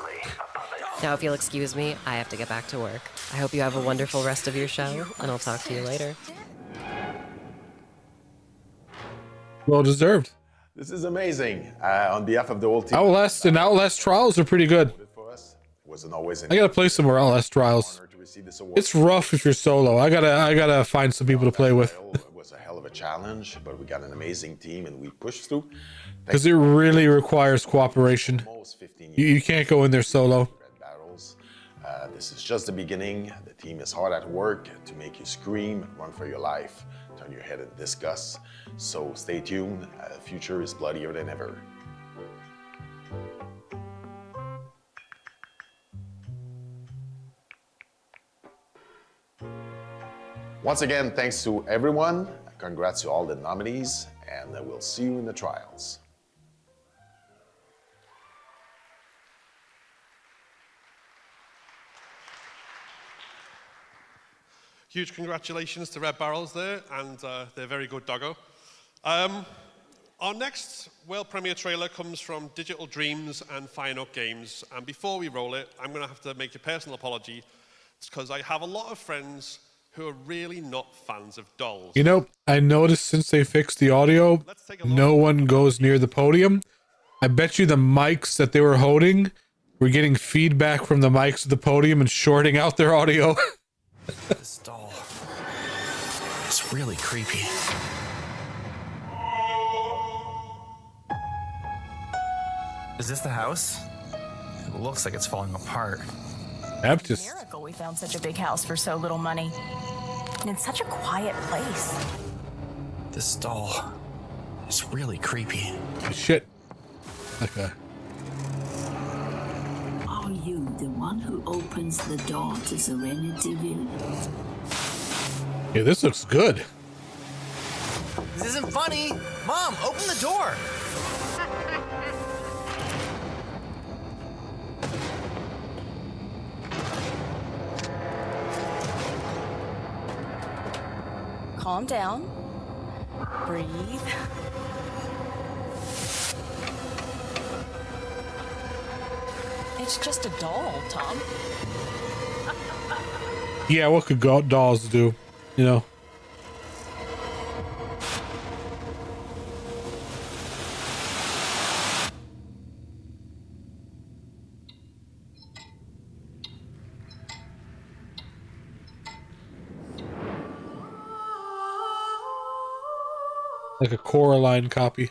Now, if you'll excuse me, I have to get back to work. I hope you have a wonderful rest of your show, and I'll talk to you later. Well deserved. This is amazing. On behalf of the whole team. Outlast and Outlast Trials are pretty good. Wasn't always I gotta play some more Outlast Trials. It's rough if you're solo. I gotta find some people to play with. It was a hell of a challenge, but we got an amazing team and we pushed through. Because it really requires cooperation. You can't go in there solo. This is just the beginning. The team is hard at work to make you scream, run for your life, turn your head in disgust. So stay tuned. The future is bloodier than ever. Once again, thanks to everyone. Congrats to all the nominees, and we'll see you in the trials. Huge congratulations to Red Barrels there, and their very good doggo. Our next world premiere trailer comes from Digital Dreams and Fire Note Games, and before we roll it, I'm going to have to make a personal apology. It's because I have a lot of friends who are really not fans of dolls. You know, I noticed since they fixed the audio, no one goes near the podium. I bet you the mics that they were holding were getting feedback from the mics at the podium and shorting out their audio. This doll. It's really creepy. Is this the house? It looks like it's falling apart. Baptist. Miracle we found such a big house for so little money. And it's such a quiet place. This doll is really creepy. Shit. Okay. Are you the one who opens the door to Serenity Village? Yeah, this looks good. This isn't funny. Mom, open the door. Calm down. Breathe. It's just a doll, Tom. Yeah, what could dolls do? You know? Like a Coraline copy.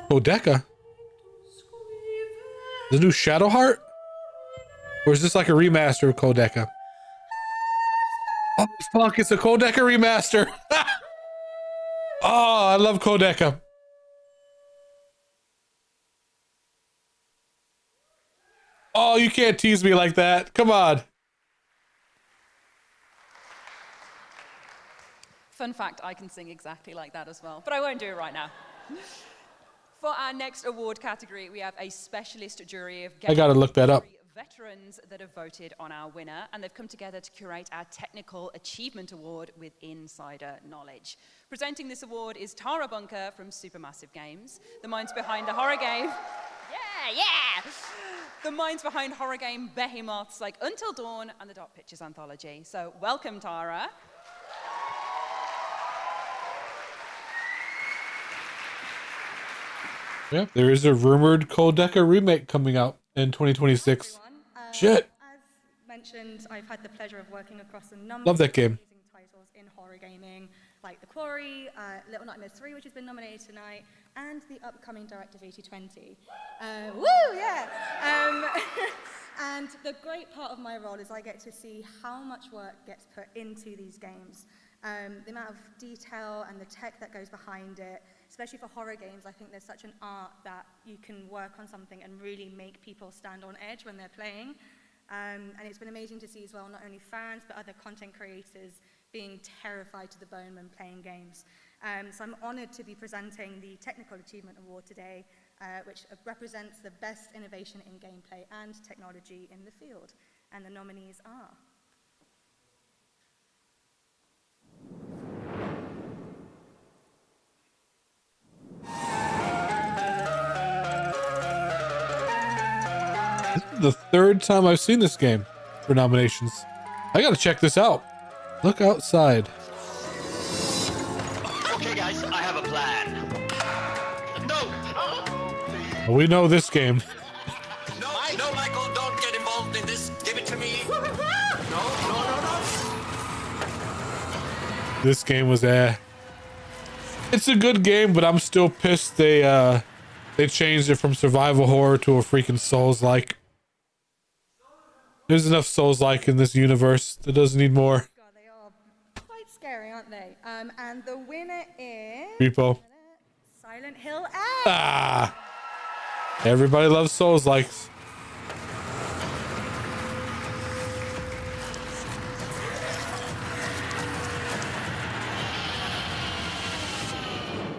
Bodeka? The new Shadowheart? Or is this like a remaster of Kodeka? Oh fuck, it's a Kodeka remaster. Oh, I love Kodeka. Oh, you can't tease me like that. Come on. Fun fact, I can sing exactly like that as well, but I won't do it right now. For our next award category, we have a specialist jury of I gotta look that up. veterans that have voted on our winner, and they've come together to curate our Technical Achievement Award with insider knowledge. Presenting this award is Tara Bunker from Supermassive Games, the minds behind the horror game. Yeah! The minds behind horror game behemoths like Until Dawn and the Dark Pictures Anthology. So welcome, Tara. Yeah, there is a rumored Kodeka remake coming out in 2026. Shit. As mentioned, I've had the pleasure of working across a number Love that of game. amazing titles in horror gaming, like The Quarry, Little Nightmares 3, which has been nominated tonight, and the upcoming Directive 8020. Woo, yeah! And the great part of my role is I get to see how much work gets put into these games. The amount of detail and the tech that goes behind it, especially for horror games. I think there's such an art that you can work on something and really make people stand on edge when they're playing. And it's been amazing to see as well, not only fans, but other content creators being terrified to the bone when playing games. So I'm honored to be presenting the Technical Achievement Award today, which represents the best innovation in gameplay and technology in the field. And the nominees are... This is the third time I've seen this game for nominations. I gotta check this out. Look outside. Okay, guys, I have a plan. No! We know this game. No, Michael, don't get involved in this. Give it to me. No. This game was it's a good game, but I'm still pissed they changed it from survival horror to a freaking Souls-like. There's enough Souls-like in this universe. That doesn't need more. God, they are quite scary, aren't they? And the winner is... Repo. Silent Hill X. Ah! Everybody loves Souls-likes.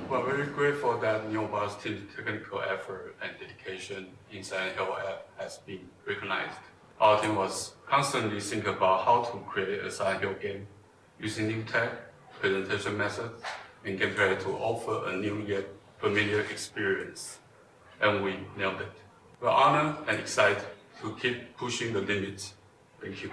We're very grateful that Neobar's team's technical effort and dedication in Silent Hill has been recognized. Our team was constantly thinking about how to create a Silent Hill game using new tech, presentation methods, and gameplay to offer a new yet familiar experience. And we nailed it. We're honored and excited to keep pushing the limits. Thank you.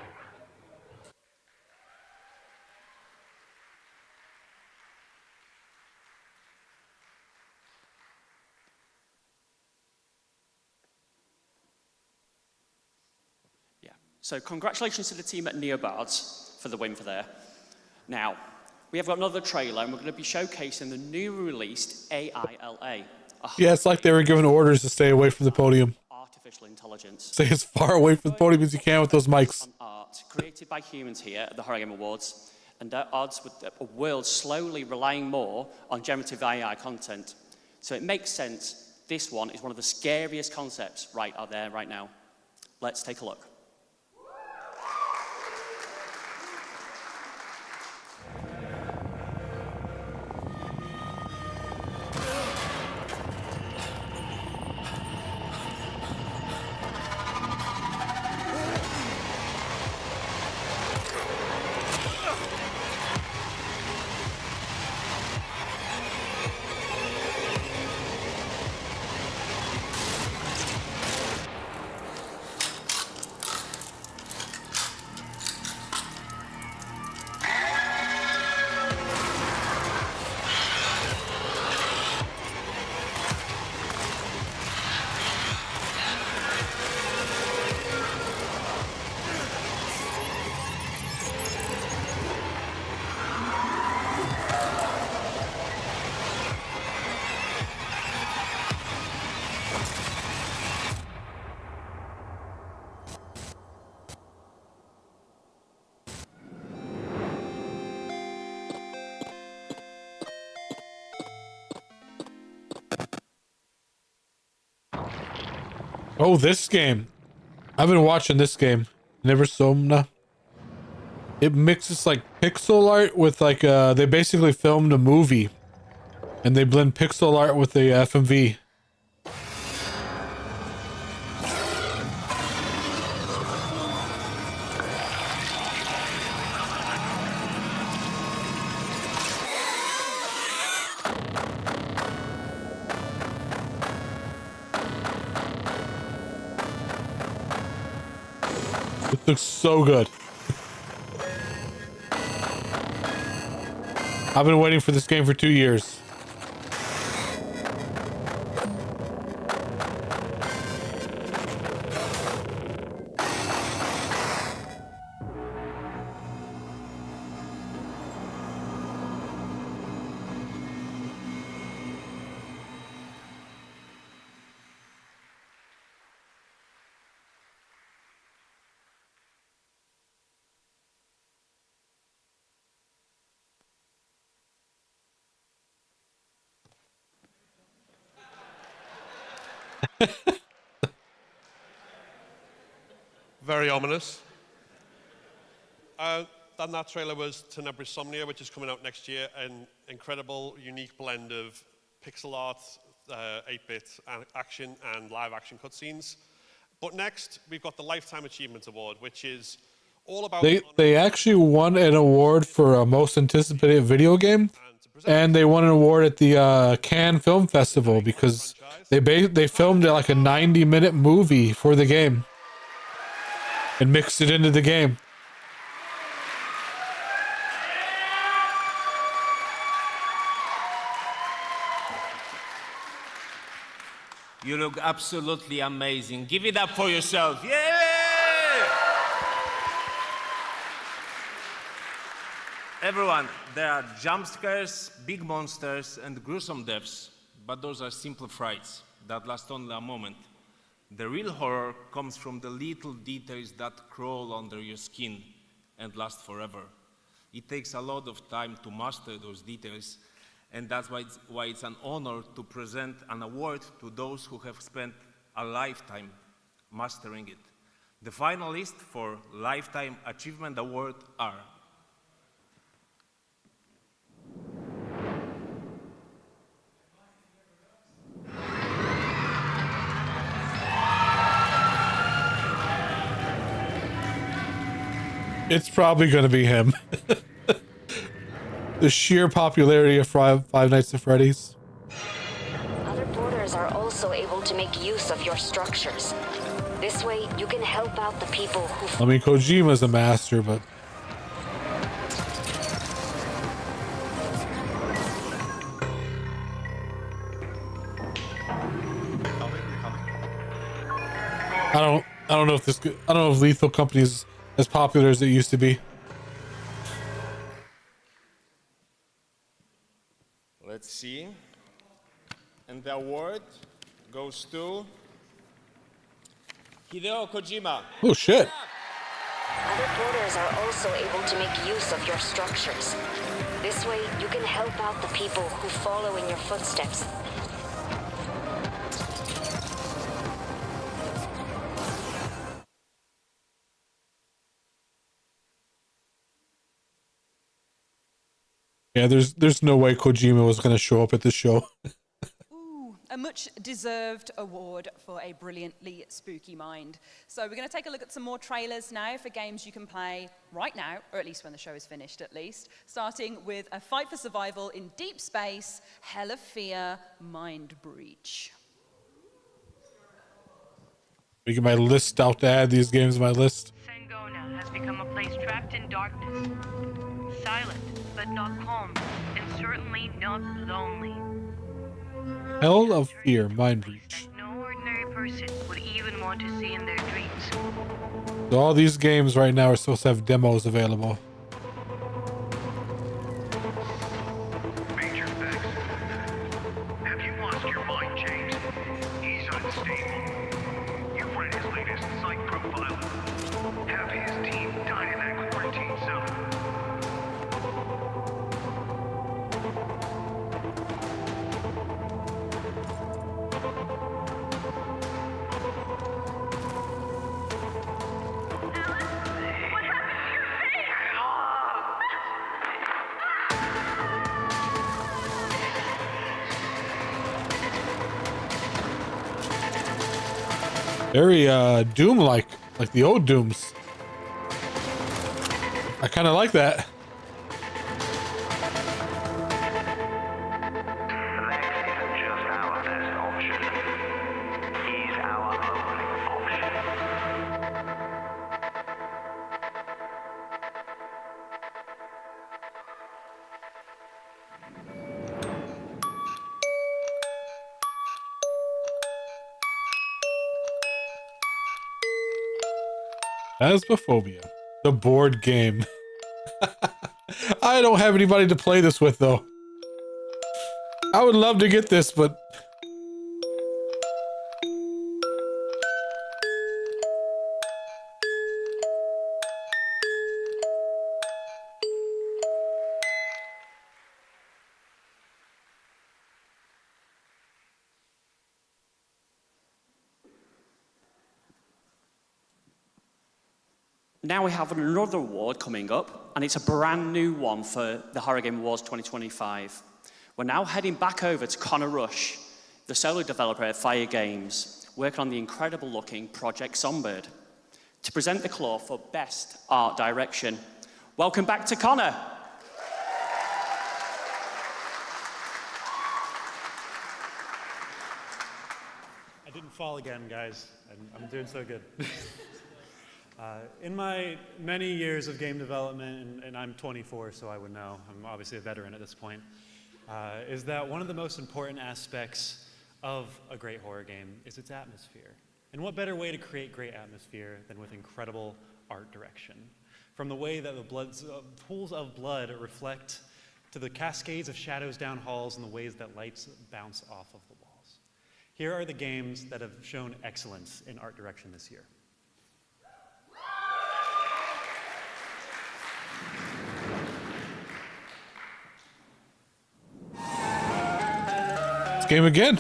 So congratulations to the team at Neobards for the win for there. Now, we have got another trailer and we're going to be showcasing the new released AILA. Yeah, it's like they were given orders to stay away from the podium. Artificial intelligence. Stay as far away from the podium as you can with those mics. Art created by humans here at the Horror Game Awards, and at odds with a world slowly relying more on generative AI content. So it makes sense this one is one of the scariest concepts right out there right now. Let's take a look. Oh, this game. I've been watching this game. Neversomna. It mixes like pixel art with like they basically filmed a movie and they blend pixel art with the FMV. It looks so good. I've been waiting for this game for 2 years. Very ominous. Then that trailer was Tenebrosomnia, which is coming out next year. An incredible, unique blend of pixel art, 8-bit action, and live action cutscenes. But next, we've got the Lifetime Achievement Award, which is all about... They actually won an award for a most anticipated video game, and they won an award at the Cannes Film Festival because they filmed like a 90-minute movie for the game and mixed it into the game. You look absolutely amazing. Give it up for yourself. Yeah! Everyone, there are jump scares, big monsters, and gruesome deaths, but those are simple frights that last only a moment. The real horror comes from the little details that crawl under your skin and last forever. It takes a lot of time to master those details, and that's why it's an honor to present an award to those who have spent a lifetime mastering it. The finalists for Lifetime Achievement Award are It's probably going to be him. The sheer popularity of Five Nights at Freddy's. Other porters are also able to make use of your structures. This way, you can help out the people who... I mean, Kojima's a master, but... I don't know if Lethal Company is as popular as it used to be. Let's see. And the award goes to Hideo Kojima. Oh shit. Other porters are also able to make use of your structures. This way, you can help out the people who follow in your footsteps. Yeah, there's no way Kojima was going to show up at this show. Ooh, a much-deserved award for a brilliantly spooky mind. So we're going to take a look at some more trailers now for games you can play right now, or at least when the show is finished at least, starting with a fight for survival in deep space, Hell of Fear, Mind Breach. Making my list out to add these games to my list. Sangona has become a place trapped in darkness. Silent, but not calm, and certainly not lonely. Hell of Fear, Mind Breach. No ordinary person would even want to see in their dreams. So all these games right now are supposed to have demos available. Major Vex. Have you lost your mind, James? He's unstable. You read his latest psych profile. Have his team die in that quarantine zone. Very Doom-like the old Dooms. I kind of like that. Phasmophobia, the board game. I don't have anybody to play this with, though. I would love to get this, but... Now we have another award coming up, and it's a brand new one for the Horror Game Awards 2025. We're now heading back over to Connor Rush, the solo developer at Fire Games, working on the incredible looking Project Songbird, to present the claw for Best Art Direction. Welcome back to Connor. I didn't fall again, guys. I'm doing so good. In my many years of game development, and I'm 24, so I would know, I'm obviously a veteran at this point, is that one of the most important aspects of a great horror game is its atmosphere. And what better way to create great atmosphere than with incredible art direction? From the way that the pools of blood reflect to the cascades of shadows down halls and the ways that lights bounce off of the walls. Here are the games that have shown excellence in art direction this year. Game again.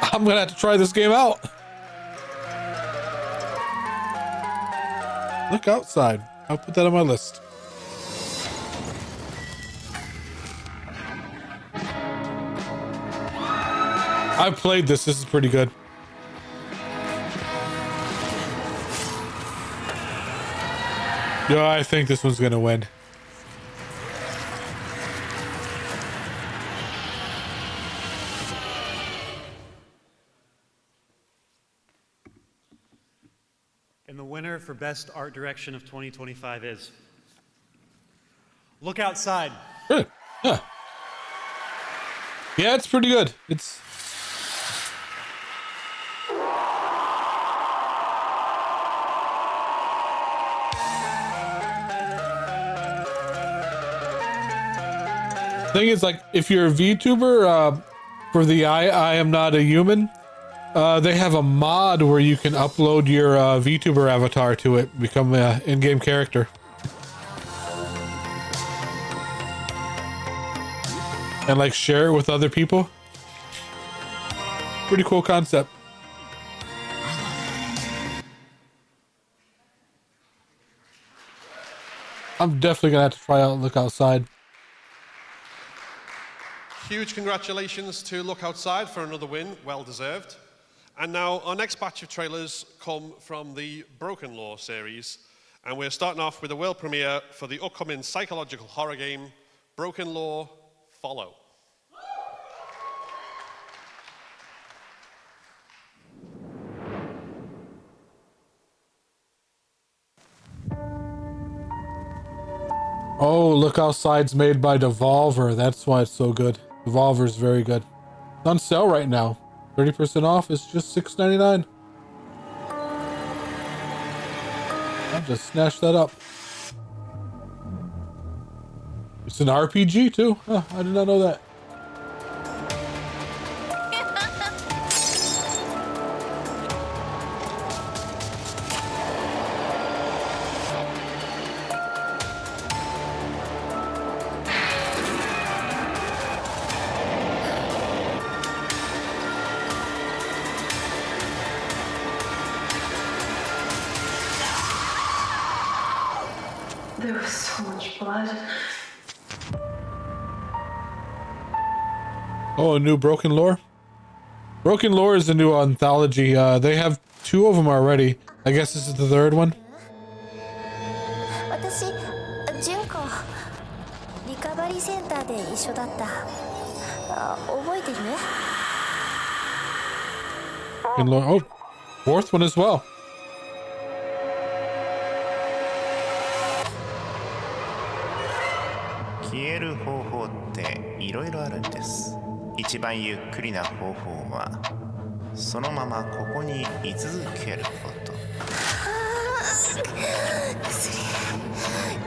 I'm gonna have to try this game out. Look outside. I'll put that on my list. I've played this. This is pretty good. Yeah, I think this one's gonna win. And the winner for Best Art Direction of 2025 is Look Outside. Really? Huh. Yeah, it's pretty good. It's thing is, like, if you're a VTuber, for the I Am Not a Human, they have a mod where you can upload your VTuber avatar to it, become an in-game character. And like share it with other people. Pretty cool concept. I'm definitely gonna have to try out Look Outside. Huge congratulations to Look Outside for another win, well deserved. And now our next batch of trailers come from the Broken Law series, and we're starting off with a world premiere for the upcoming psychological horror game, Broken Law Follow. Oh, Look Outside's made by Devolver. That's why it's so good. Devolver's very good. It's on sale right now. 30% off. It's just $6.99. I'll just snatch that up. It's an RPG too. Huh, I did not know that. There was so much blood. Oh, a new Broken Lore? Broken Lore is a new anthology. They have 2 of them already. I guess this is the 3rd one. 私、純子、リカバリーセンターで一緒だった。覚えてる？ Broken Lore. Oh, 4th one as well. 消える方法っていろいろあるんです。一番ゆっくりな方法はそのままここに居続けること。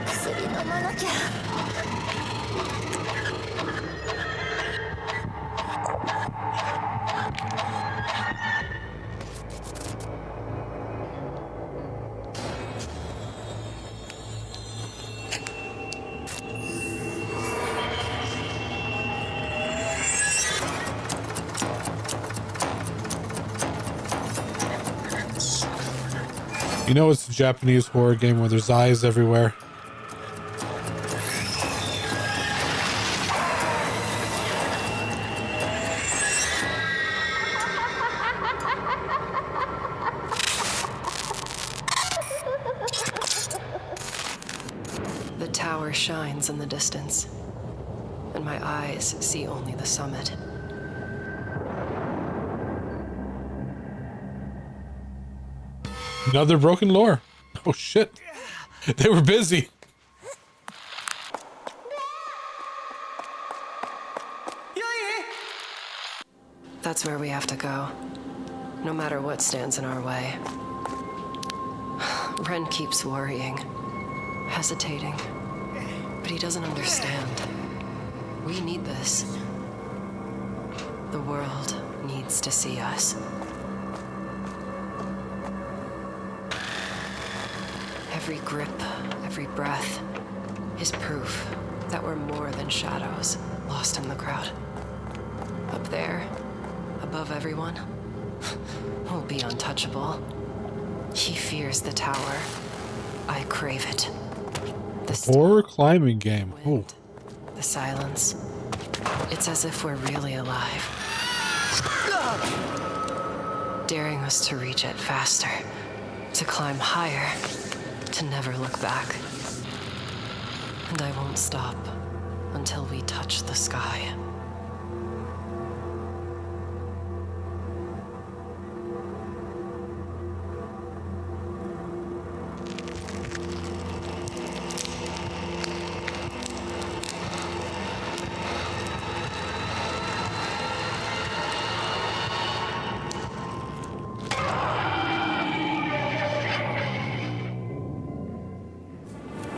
薬飲まなきゃ。You know it's a Japanese horror game where there's eyes everywhere. The tower shines in the distance, and my eyes see only the summit. Another Broken Lore. Oh shit. They were busy. That's where we have to go, no matter what stands in our way. Ren keeps worrying, hesitating, but he doesn't understand. We need this. The world needs to see us. Every grip, every breath is proof that we're more than shadows lost in the crowd. Up there, above everyone, we'll be untouchable. He fears the tower. I crave it. The horror climbing game. Oh. The silence. It's as if we're really alive. Daring us to reach it faster, to climb higher, to never look back. And I won't stop until we touch the sky.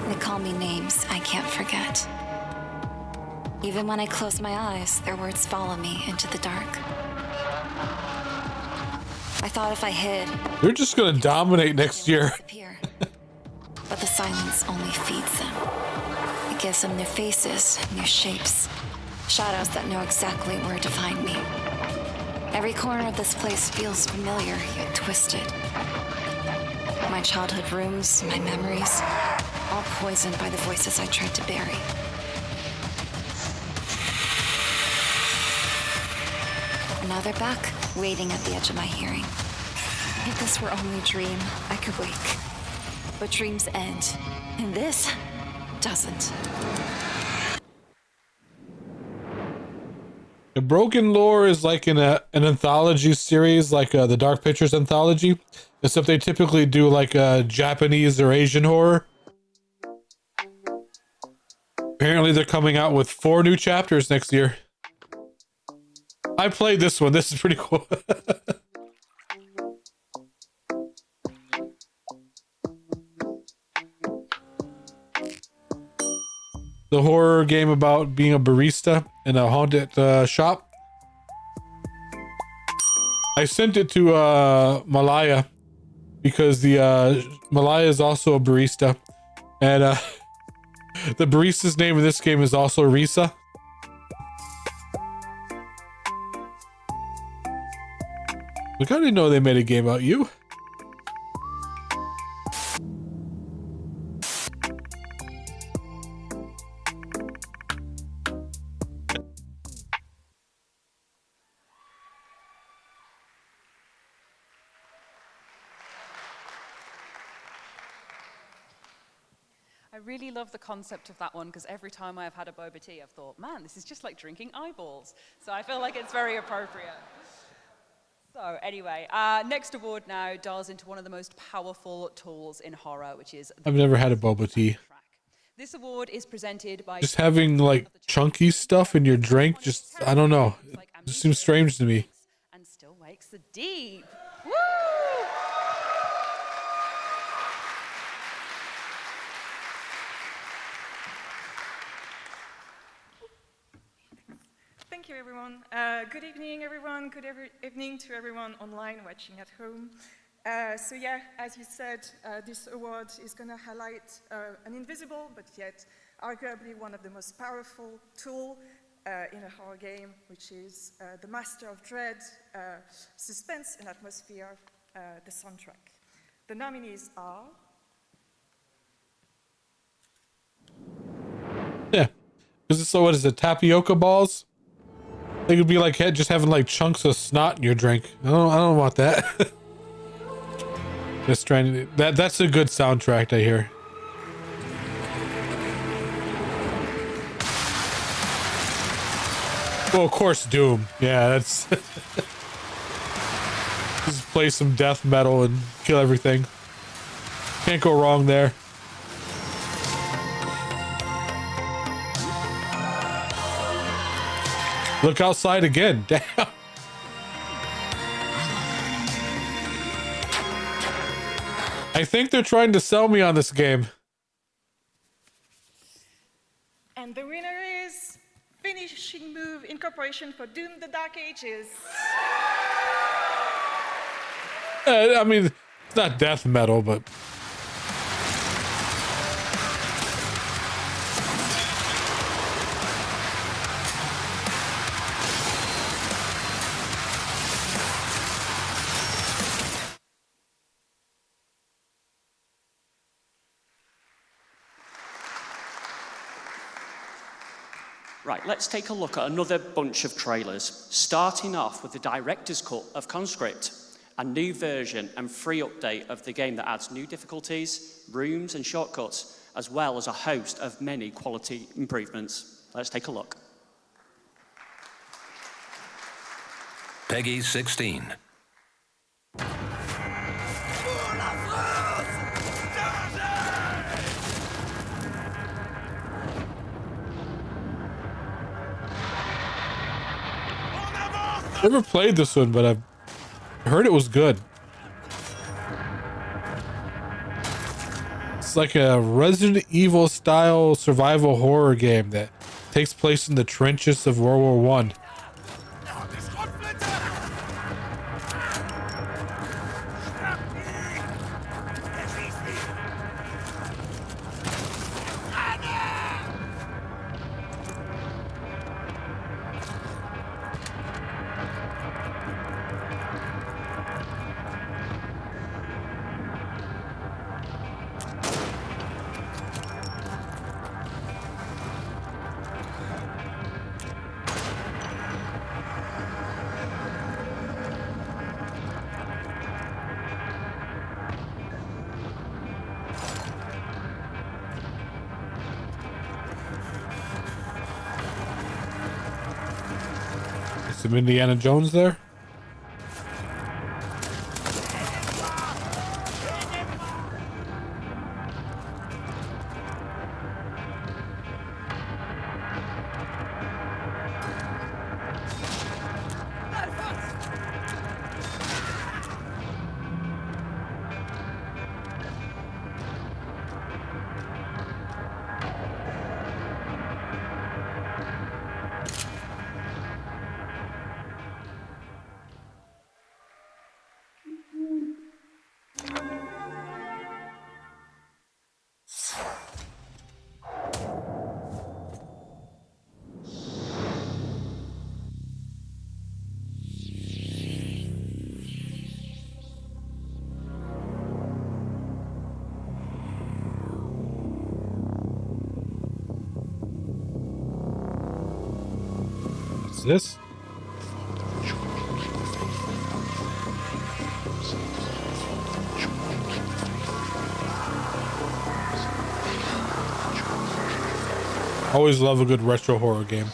They call me names I can't forget. Even when I close my eyes, their words follow me into the dark. I thought if I hid, They're just gonna dominate next year. but the silence only feeds them. It gives them new faces, new shapes, shadows that know exactly where to find me. Every corner of this place feels familiar, yet twisted. My childhood rooms, my memories, all poisoned by the voices I tried to bury. Now they're back, waiting at the edge of my hearing. If this were only a dream, I could wake. But dreams end, and this doesn't. The Broken Lore is like an anthology series, like the Dark Pictures anthology, except they typically do like Japanese or Asian horror. Apparently they're coming out with 4 new chapters next year. I played this one. This is pretty cool. The horror game about being a barista in a haunted shop. I sent it to Malaya because the Malaya is also a barista, and the barista's name in this game is also Risa. Look, I didn't know they made a game about you. I really love the concept of that one because every time I've had a boba tea, I've thought, man, this is just like drinking eyeballs. So I feel like it's very appropriate. So anyway, next award now dials into one of the most powerful tools in horror, which is... I've never had a boba tea. This award is presented by... Just having like chunky stuff in your drink, just, I don't know. It just seems strange to me. And still wakes the deep. Woo! Thank you, everyone. Good evening, everyone. Good evening to everyone online watching at home. So yeah, as you said, this award is going to highlight an invisible, but yet arguably one of the most powerful tools in a horror game, which is the master of dread, suspense and atmosphere, the soundtrack. The nominees are... Yeah. So what is it, tapioca balls? They could be like just having like chunks of snot in your drink. I don't want that. Just trying to that's a good soundtrack, I hear. Well, of course, Doom. Yeah, that's just play some death metal and kill everything. Can't go wrong there. Look outside again. Damn. I think they're trying to sell me on this game. And the winner is Finishing Move Incorporation for Doom the Dark Ages. I mean, it's not death metal, but... Right, let's take a look at another bunch of trailers, starting off with the director's cut of Conscript, a new version and free update of the game that adds new difficulties, rooms and shortcuts, as well as a host of many quality improvements. Let's take a look. Peggy 16. Never played this one, but I've heard it was good. It's like a Resident Evil style survival horror game that takes place in the trenches of World War I. Some Indiana Jones there. This? Always love a good retro horror game.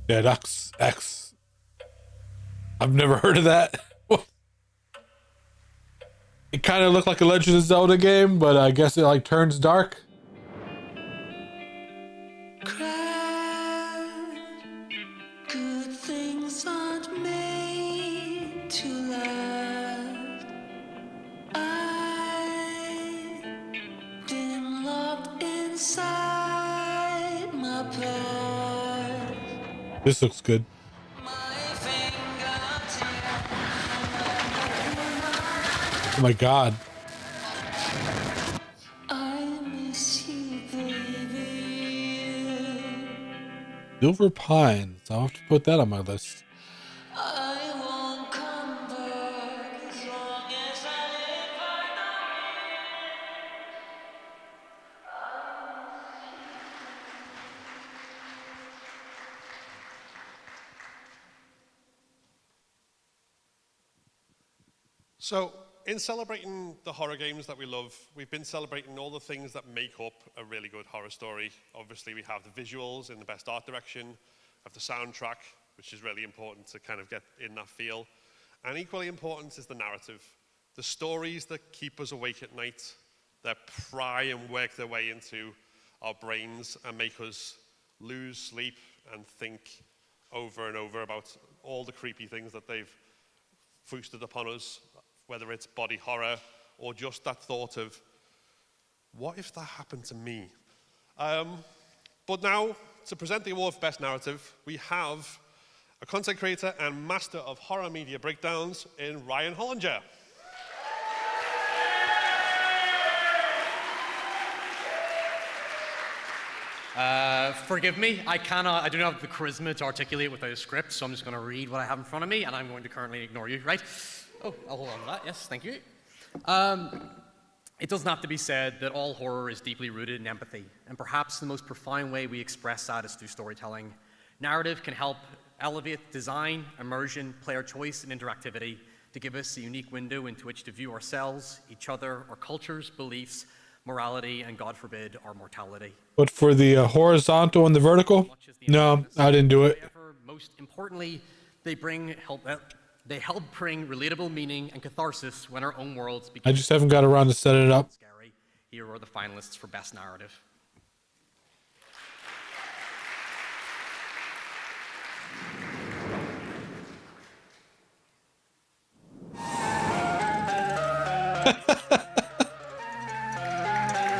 Dedux X. I've never heard of that. It kind of looked like a Legend of Zelda game, but I guess it like turns dark. Good things aren't made to last. I've been locked inside my past. This looks good. Oh my god. I miss you, baby. Silver Pines. I'll have to put that on my list. I won't come back as long as I live by So, in celebrating the horror games that we love, we've been celebrating all the things that make up a really good horror story. Obviously, we have the visuals in the best art direction, we have the soundtrack, which is really important to kind of get in that feel. And equally important is the narrative. The stories that keep us awake at night, that pry and work their way into our brains and make us lose sleep and think over and over about all the creepy things that they've foisted upon us, whether it's body horror or just that thought of, what if that happened to me? But now, to present the award for Best Narrative, we have a content creator and master of horror media breakdowns in Ryan Hollinger. Forgive me, I do not have the charisma to articulate without a script, so I'm just going to read what I have in front of me, and I'm going to currently ignore you, right? Oh, I'll hold on to that, yes, thank you. It doesn't have to be said that all horror is deeply rooted in empathy, and perhaps the most profound way we express that is through storytelling. Narrative can help elevate design, immersion, player choice, and interactivity to give us a unique window into which to view ourselves, each other, our cultures, beliefs, morality, and God forbid, our mortality. But for the horizontal and the vertical, no, I didn't do it. However, most importantly, they help bring relatable meaning and catharsis when our own worlds become I just haven't got around to set it up. scary. Here are the finalists for Best Narrative.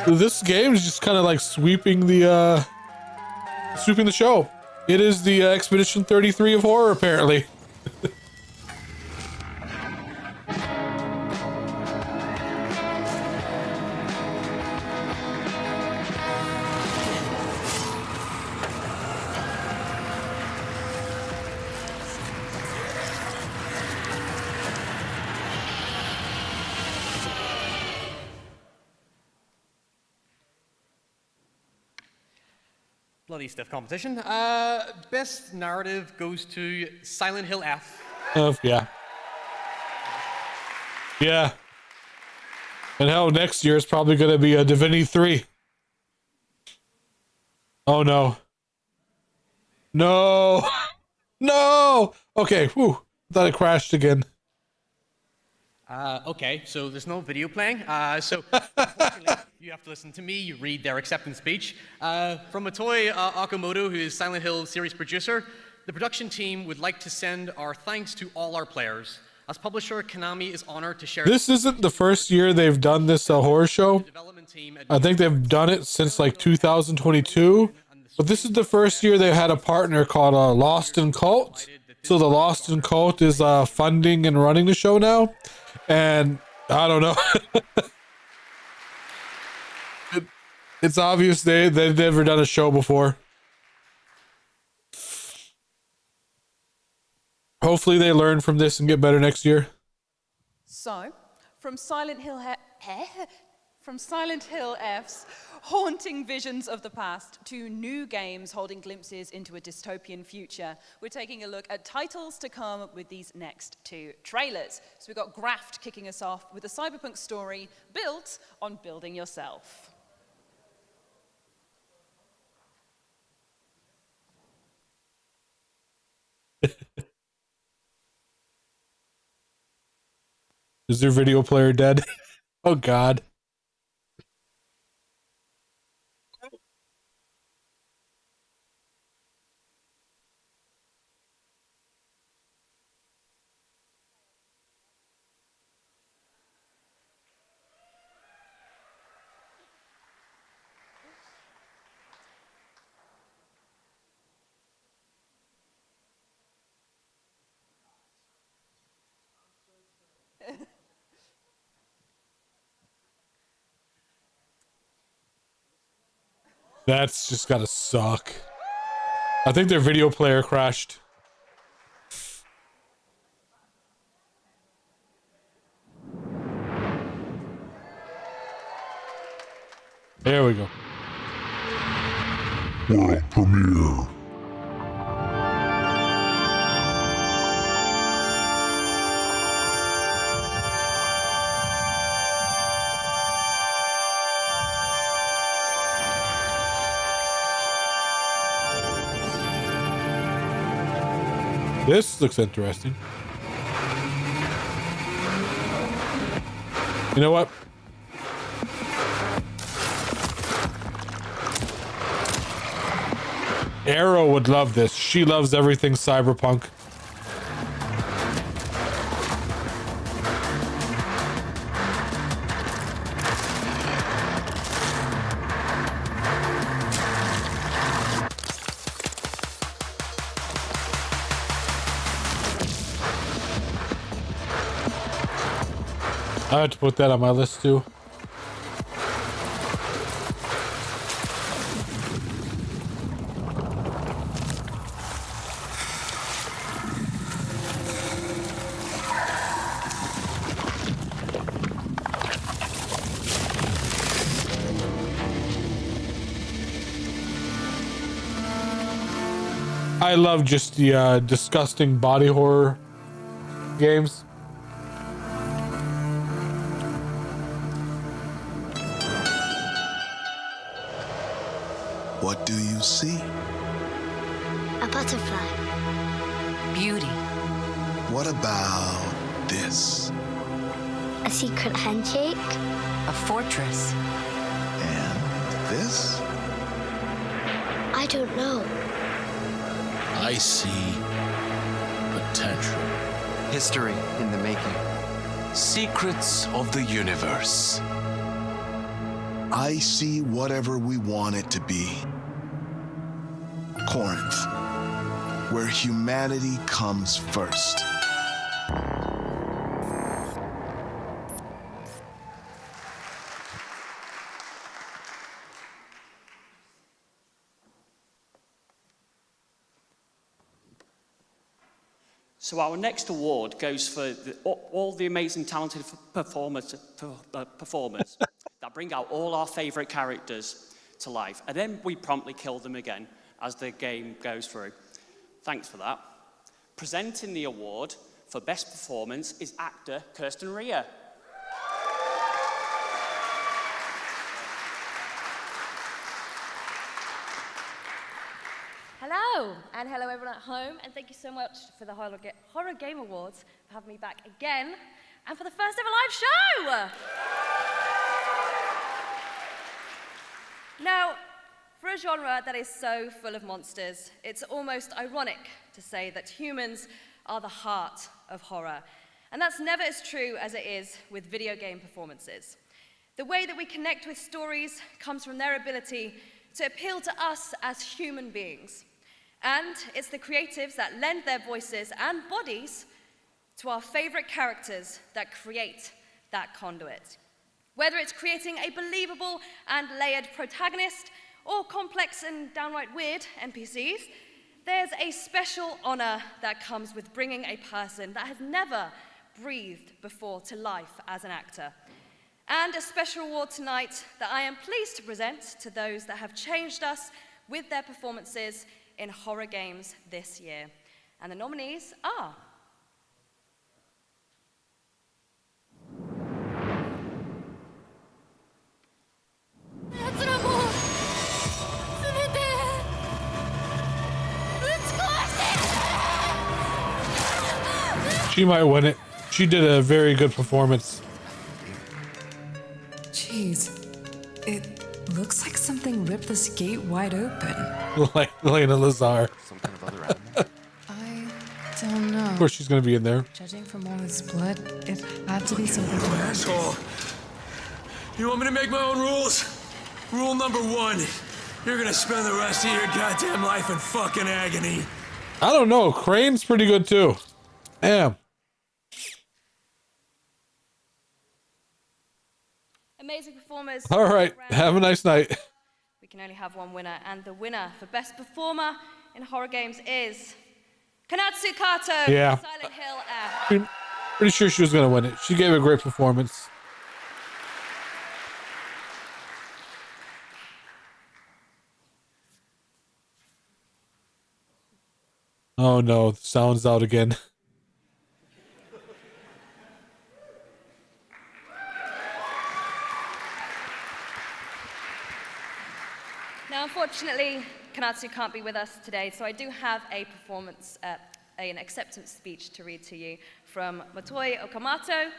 This game is just kind of like sweeping the show. It is the Expedition 33 of horror, apparently. Bloody stiff competition. Best narrative goes to Silent Hill F. Yeah. Yeah. And hell, next year is probably going to be a Divinity 3. Oh no. No. No. Okay. Whew. Thought it crashed again. Okay, so there's no video playing. So unfortunately, you have to listen to me read their acceptance speech. From Motoi Okamoto, who is Silent Hill series producer, the production team would like to send our thanks to all our players. As publisher, Konami is honored to share... This isn't the first year they've done this horror show. I think they've done it since like 2022. But this is the first year they had a partner called Lost in Cult. So the Lost in Cult is funding and running the show now. And I don't know. It's obvious they've never done a show before. Hopefully they learn from this and get better next year. So, from Silent Hill From Silent Hill F's haunting visions of the past to new games holding glimpses into a dystopian future, we're taking a look at titles to come with these next two trailers. So we've got Graft kicking us off with a cyberpunk story built on building yourself. Is their video player dead? Oh God. That's just gotta suck. I think their video player crashed. There we go. World premiere. This looks interesting. You know what? Arrow would love this. She loves everything cyberpunk. I have to put that on my list too. I love just the disgusting body horror games. What do you see? A butterfly. Beauty. What about this? A secret handshake. A fortress. And this? I don't know. I see potential. History in the making. Secrets of the universe. I see whatever we want it to be. Corinth, where humanity comes first. So our next award goes for all the amazing, talented performers that bring out all our favourite characters to life, and then we promptly kill them again as the game goes through. Thanks for that. Presenting the award for Best Performance is actor Kirsten Rea. Hello, and hello everyone at home, and thank you so much for the Horror Game Awards for having me back again, and for the first ever live show! Now, for a genre that is so full of monsters, it's almost ironic to say that humans are the heart of horror, and that's never as true as it is with video game performances. The way that we connect with stories comes from their ability to appeal to us as human beings. And it's the creatives that lend their voices and bodies to our favorite characters that create that conduit. Whether it's creating a believable and layered protagonist or complex and downright weird NPCs, there's a special honor that comes with bringing a person that has never breathed before to life as an actor. And a special award tonight that I am pleased to present to those that have changed us with their performances in horror games this year. And the nominees are... She might win it. She did a very good performance. Jeez, it looks like something ripped this gate wide open. Like Lena Lazar. Some kind of other animal? I don't know. Of course she's gonna be in there. Judging from all this blood, it had to be something. Asshole. You want me to make my own rules? Rule number 1. You're gonna spend the rest of your goddamn life in fucking agony. I don't know. Crane's pretty good too. Damn. Amazing performers. All right. Have a nice night. We can only have one winner, and the winner for Best Performer in Horror Games is Kanatsu Kato. Yeah. Silent Hill F. Pretty sure she was gonna win it. She gave a great performance. Oh no, the sound's out again. Now, unfortunately, Kanatsu can't be with us today, so I do have a performance, an acceptance speech to read to you from Motoi Okamoto.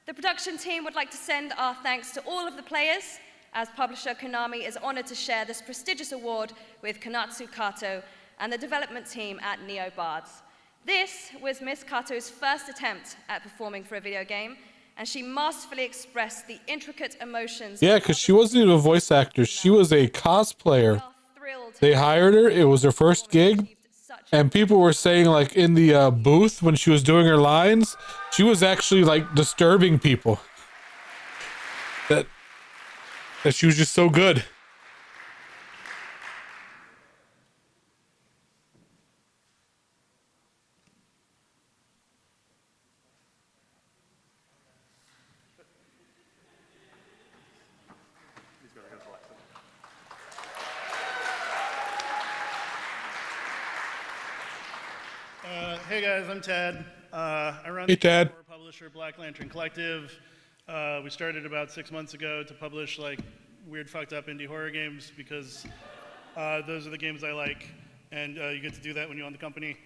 The production team would like to send our thanks to all of the players, as publisher Konami is honored to share this prestigious award with Kanatsu Kato and the development team at NeoBards. This was Miss Kato's first attempt at performing for a video game, and she masterfully expressed the intricate emotions. Yeah, because she wasn't even a voice actor. She was a cosplayer. They hired her. It was her first gig. And people were saying, like, in the booth when she was doing her lines, she was actually, like, disturbing people. That she was just so good. Hey guys, I'm Tad. I run Hey, Tad. the publisher Black Lantern Collective. We started about 6 months ago to publish like weird, fucked up indie horror games because those are the games I like, and you get to do that when you own the company.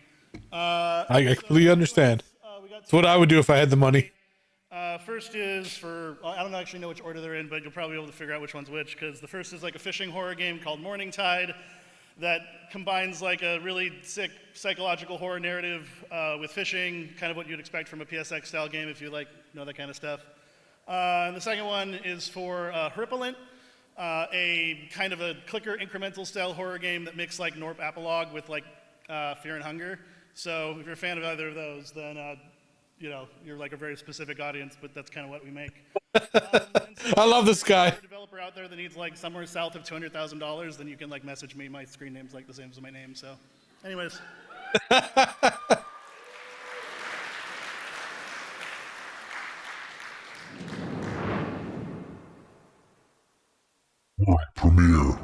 I completely understand. It's what I would do if I had the money. First is for, I don't actually know which order they're in, but you'll probably be able to figure out which one's which, because the first is like a fishing horror game called Morning Tide that combines like a really sick psychological horror narrative with fishing, kind of what you'd expect from a PSX style game if you like know that kind of stuff. And the second one is for Hripolent, a kind of a clicker incremental style horror game that mixed like Norp Apolog with like Fear and Hunger. So if you're a fan of either of those, then you know, you're like a very specific audience, but that's kind of what we make. I love this guy. If you're a developer out there that needs like somewhere south of $200,000, then you can like message me. My screen name's like the same as my name. So, anyways. Premiere.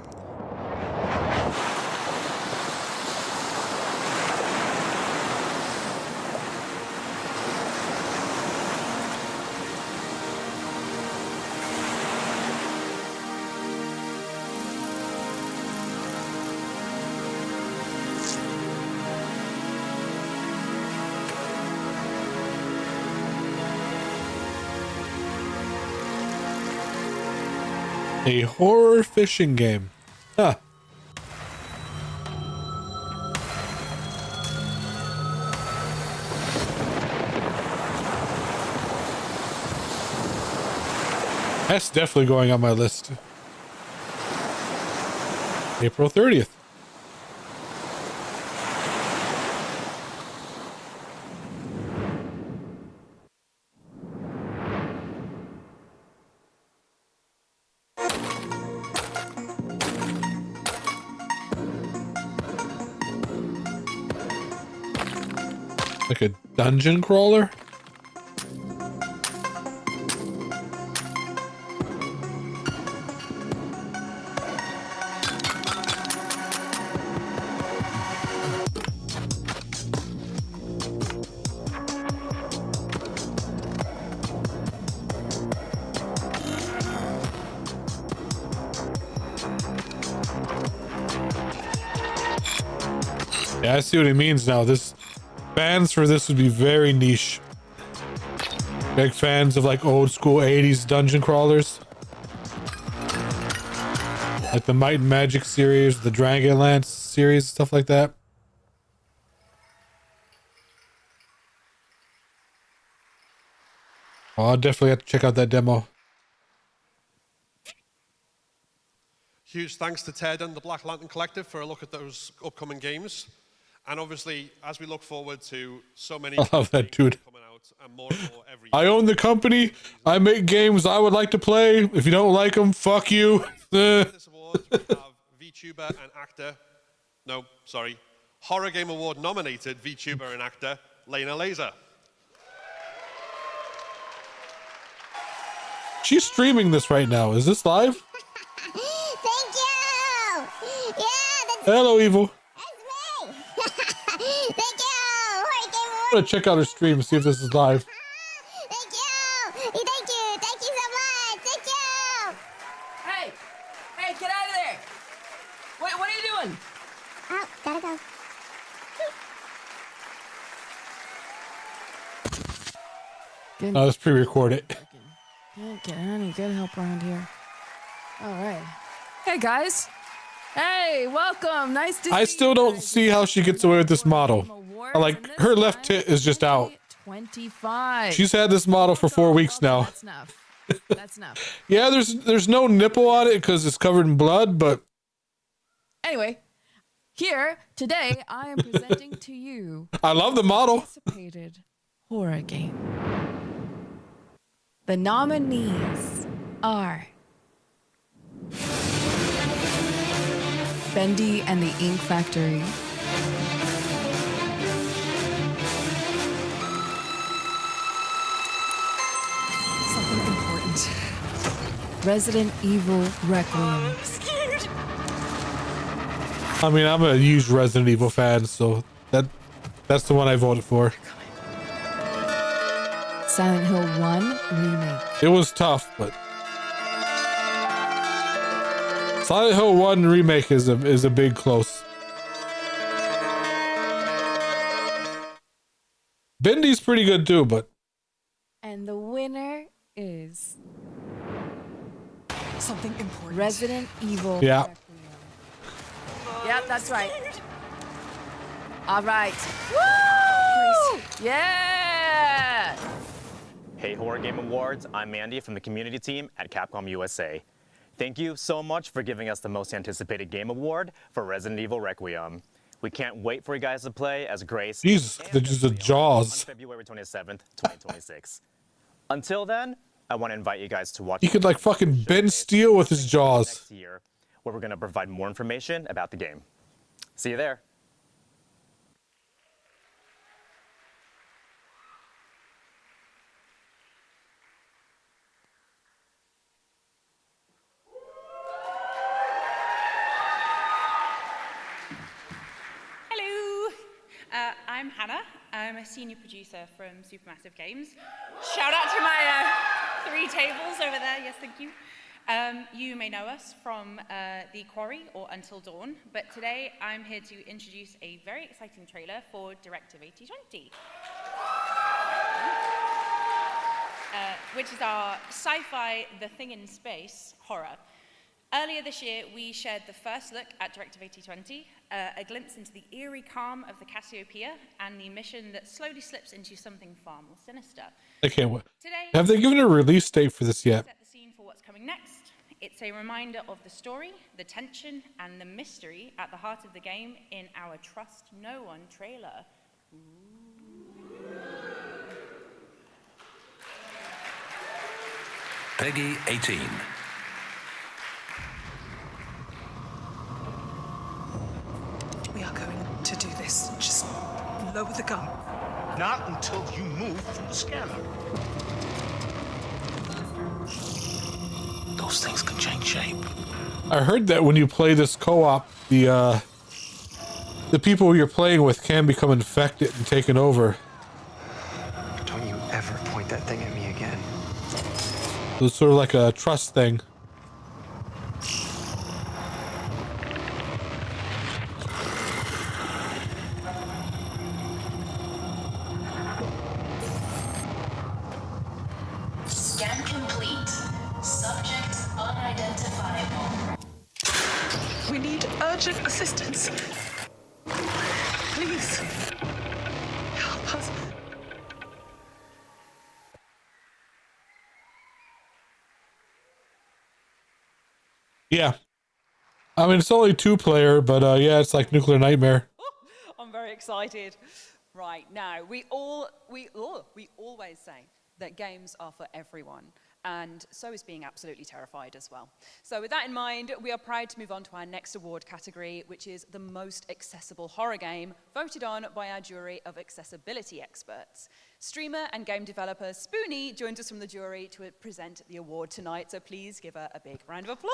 A horror fishing game. Huh. That's definitely going on my list. April 30th. Like a dungeon crawler? Yeah, I see what he means now. This fans for this would be very niche. Big fans of like old school 80s dungeon crawlers. Like the Might and Magic series, the Dragonlance series, stuff like that. Oh, I'll definitely have to check out that demo. Huge thanks to Ted and the Black Lantern Collective for a look at those upcoming games. And obviously, as we look forward to so many I love that dude. coming out and more every I own the company. I make games I would like to play. If you don't like them, fuck you. this award, we have VTuber and actor, no, sorry, Horror Game Award nominated VTuber and actor Lena Laser. She's streaming this right now. Is this live? Thank you! Yeah, that's Hello, Evil. me! Thank you! I'm gonna check out her stream and see if this is live. Thank you! Thank you! Thank you so much! Thank you! Hey! Hey, get out of there! What are you doing? Oh, gotta go. Good. Oh, let's pre-record it. Can't get any good help around here. All right. Hey, guys. Hey, welcome. Nice to I still don't see how she gets away with this model. Like, her left tit is just out. 25. She's had this model for 4 weeks now. That's enough. That's enough. Yeah, there's no nipple on it because it's covered in blood, but Anyway, here today I am presenting to you I love the model. anticipated horror game. The nominees are Bendy and the Ink Factory, something important, Resident Evil Requiem, I mean, I'm a huge Resident Evil fan, so that's the one I voted for. Silent Hill 1 Remake. It was tough, but Silent Hill 1 Remake is a big close. Bendy's pretty good too, but And the winner is something important. Resident Evil. yeah. Yep, that's right. All right. Woo! Yeah! Hey Horror Game Awards, I'm Mandy from the community team at Capcom USA. Thank you so much for giving us the most anticipated game award for Resident Evil Requiem. We can't wait for you guys to play as Grace Jesus, they're just the jaws. on February 27th, 2026. Until then, I want to invite you guys to watch He could like fucking bend steel with his jaws. next year, where we're going to provide more information about the game. See you there. Hello, I'm Hannah. I'm a senior producer from Supermassive Games. Shout out to my 3 tables over there. Yes, thank you. You may know us from The Quarry or Until Dawn, but today I'm here to introduce a very exciting trailer for Directive 8020, which is our sci-fi The Thing in Space horror. Earlier this year, we shared the first look at Directive 8020, a glimpse into the eerie calm of the Cassiopeia and the mission that slowly slips into something far more sinister. I can't wait. Today, Have they given a release date for this yet? set the scene for what's coming next. It's a reminder of the story, the tension, and the mystery at the heart of the game in our Trust No One trailer. Peggy 18. We are going to do this. Just lower the gun. Not until you move from the scanner. Those things can change shape. I heard that when you play this co-op, the people you're playing with can become infected and taken over. Don't you ever point that thing at me again. So it's sort of like a trust thing. We need urgent assistance. Please, help us. Yeah. I mean, it's only 2-player, but yeah, it's like Nuclear Nightmare. I'm very excited. Right, now, we always say that games are for everyone, and so is being absolutely terrified as well. So with that in mind, we are proud to move on to our next award category, which is the most accessible horror game, voted on by our jury of accessibility experts. Streamer and game developer Spoonie joins us from the jury to present the award tonight, so please give her a big round of applause.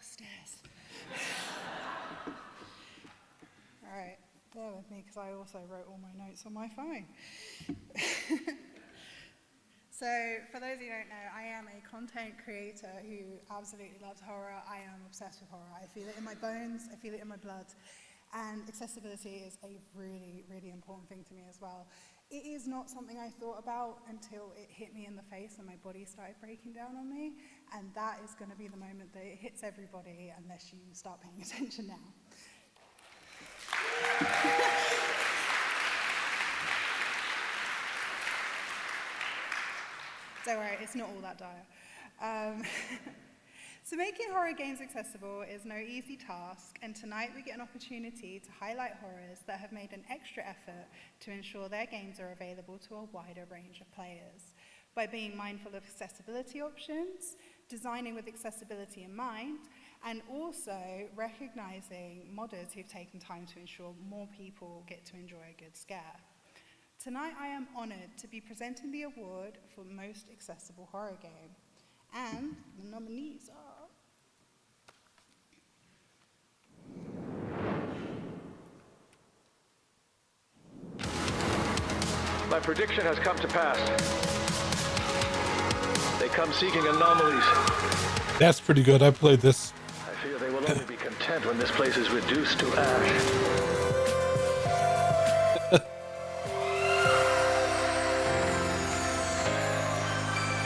Stairs. All right, bear with me because I also wrote all my notes on my phone. So, for those who don't know, I am a content creator who absolutely loves horror. I am obsessed with horror. I feel it in my bones, I feel it in my blood. And accessibility is a really, really important thing to me as well. It is not something I thought about until it hit me in the face and my body started breaking down on me. And that is going to be the moment that it hits everybody unless you start paying attention now. Don't worry, it's not all that dire. So making horror games accessible is no easy task, and tonight we get an opportunity to highlight horrors that have made an extra effort to ensure their games are available to a wider range of players. By being mindful of accessibility options, designing with accessibility in mind, and also recognizing modders who've taken time to ensure more people get to enjoy a good scare. Tonight I am honored to be presenting the award for Most Accessible Horror Game. And the nominees are... My prediction has come to pass. They come seeking anomalies. That's pretty good. I played this. I fear they will only be content when this place is reduced to ash.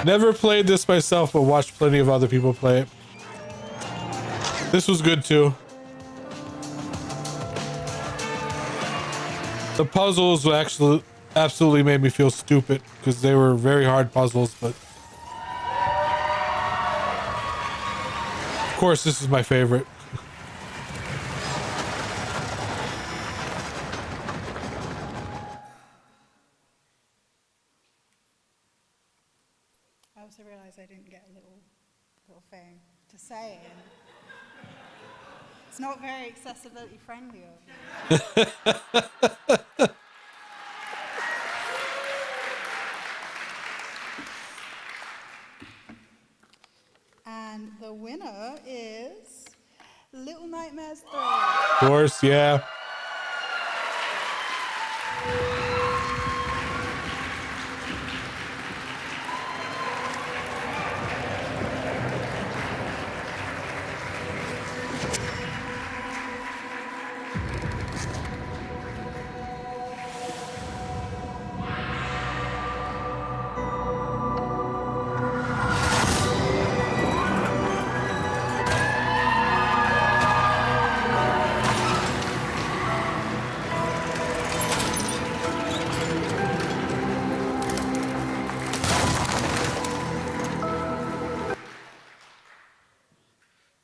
Never played this myself, but watched plenty of other people play it. This was good too. The puzzles actually absolutely made me feel stupid because they were very hard puzzles, but of course this is my favorite. I also realized I didn't get a little thing to say. And it's not very accessibility friendly of me. And the winner is Little Nightmares 3. Of course, yeah.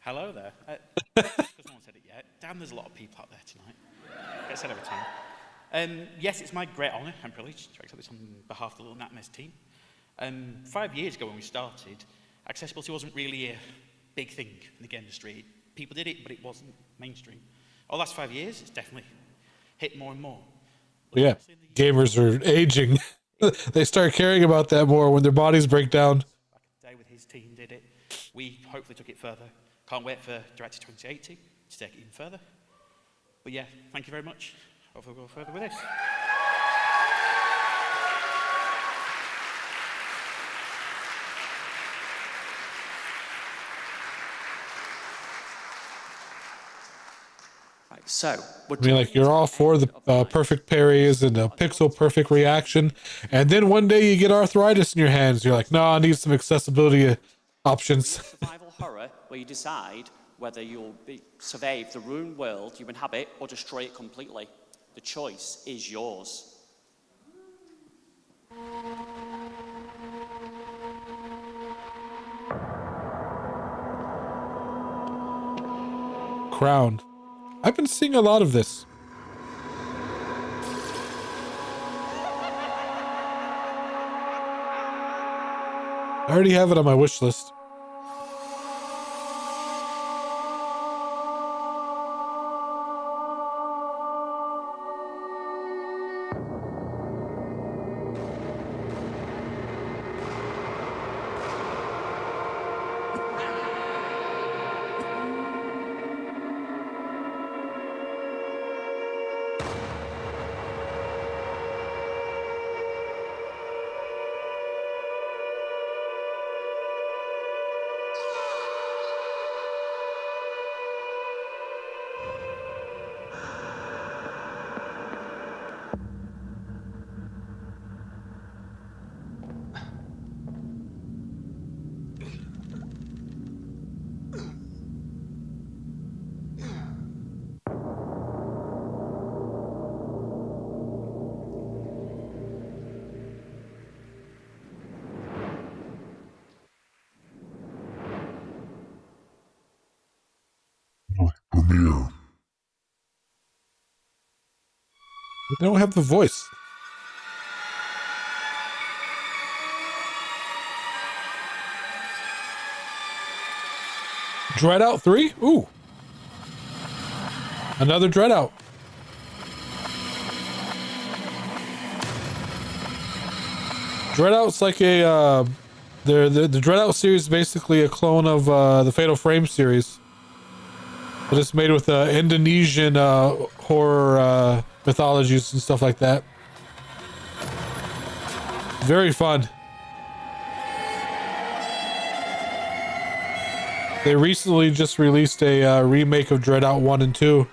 Hello there. Because no one said it yet. Damn, there's a lot of people out there tonight. Gets said every time. Yes, it's my great honour and privilege to accept this on behalf of the Little Nightmares team. 5 years ago when we started, accessibility wasn't really a big thing in the game industry. People did it, but it wasn't mainstream. Over the last 5 years, it's definitely hit more and more. Yeah, gamers are aging. They start caring about that more when their bodies break down. Back in the day with his team did it. We hopefully took it further. Can't wait for Director 2080 to take it even further. But yeah, thank you very much. Hopefully we'll go further with this. Right, so we're I mean, like, you're all for the perfect parries and a pixel perfect reaction, and then one day you get arthritis in your hands. You're like, no, I need some accessibility options. survival horror where you decide whether you'll survive the ruined world you inhabit or destroy it completely. The choice is yours. Crown. I've been seeing a lot of this. I already have it on my wish list. Premiere. They don't have the voice. Dread Out 3? Ooh. Another Dread Out. Dread Out's like a the Dread Out series is basically a clone of the Fatal Frame series. But it's made with Indonesian horror mythologies and stuff like that. Very fun. They recently just released a remake of Dread Out 1 and 2.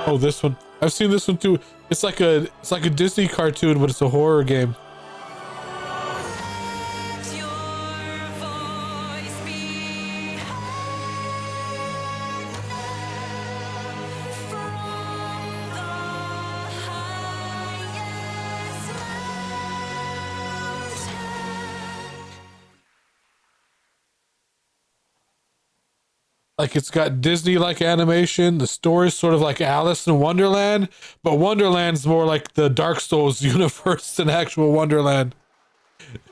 Oh, this one. I've seen this one too. It's like a Disney cartoon, but it's a horror game. Like, it's got Disney-like animation. The story's sort of like Alice in Wonderland, but Wonderland's more like the Dark Souls universe than actual Wonderland.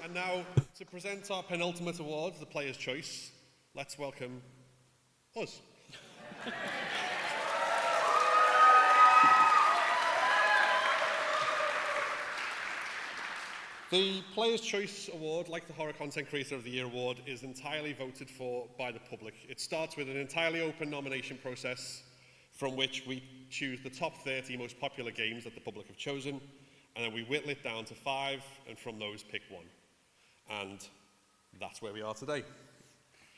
And now, to present our penultimate award, the Player's Choice, let's welcome us. The Player's Choice Award, like the Horror Content Creator of the Year Award, is entirely voted for by the public. It starts with an entirely open nomination process from which we choose the top 30 most popular games that the public have chosen, and then we whittle it down to 5, and from those pick one. And that's where we are today.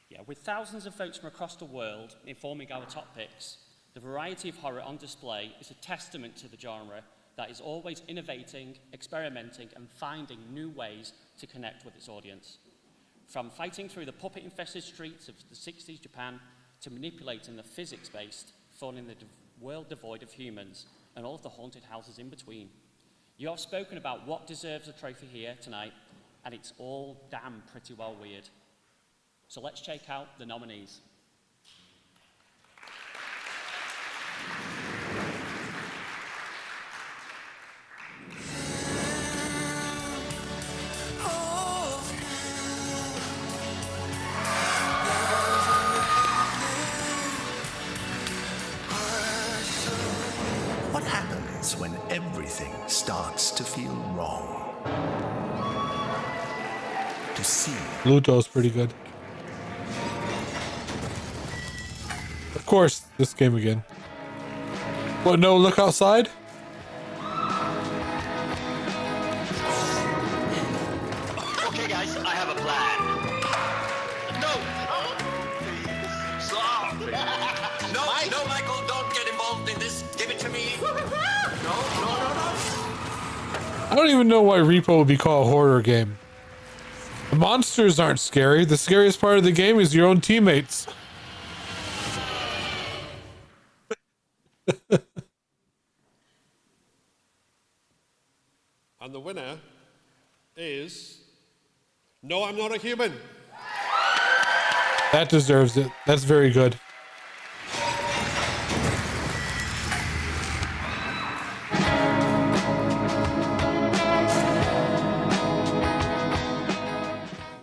Yeah, with thousands of votes from across the world informing our top picks, the variety of horror on display is a testament to the genre that is always innovating, experimenting, and finding new ways to connect with its audience. From fighting through the puppet-infested streets of the 60s Japan to manipulating the physics-based fun in the world devoid of humans and all of the haunted houses in between. You have spoken about what deserves a trophy here tonight, and it's all damn pretty well weird. So let's check out the nominees. What happens when everything starts to feel wrong? To see Pluto's pretty good. Of course, this game again. What, no, look outside? Okay, guys, I have a plan. No! Stop! No, Michael, don't get involved in this. Give it to me. No. I don't even know why Repo would be called a horror game. The monsters aren't scary. The scariest part of the game is your own teammates. And the winner is... No, I'm Not a Human. That deserves it. That's very good.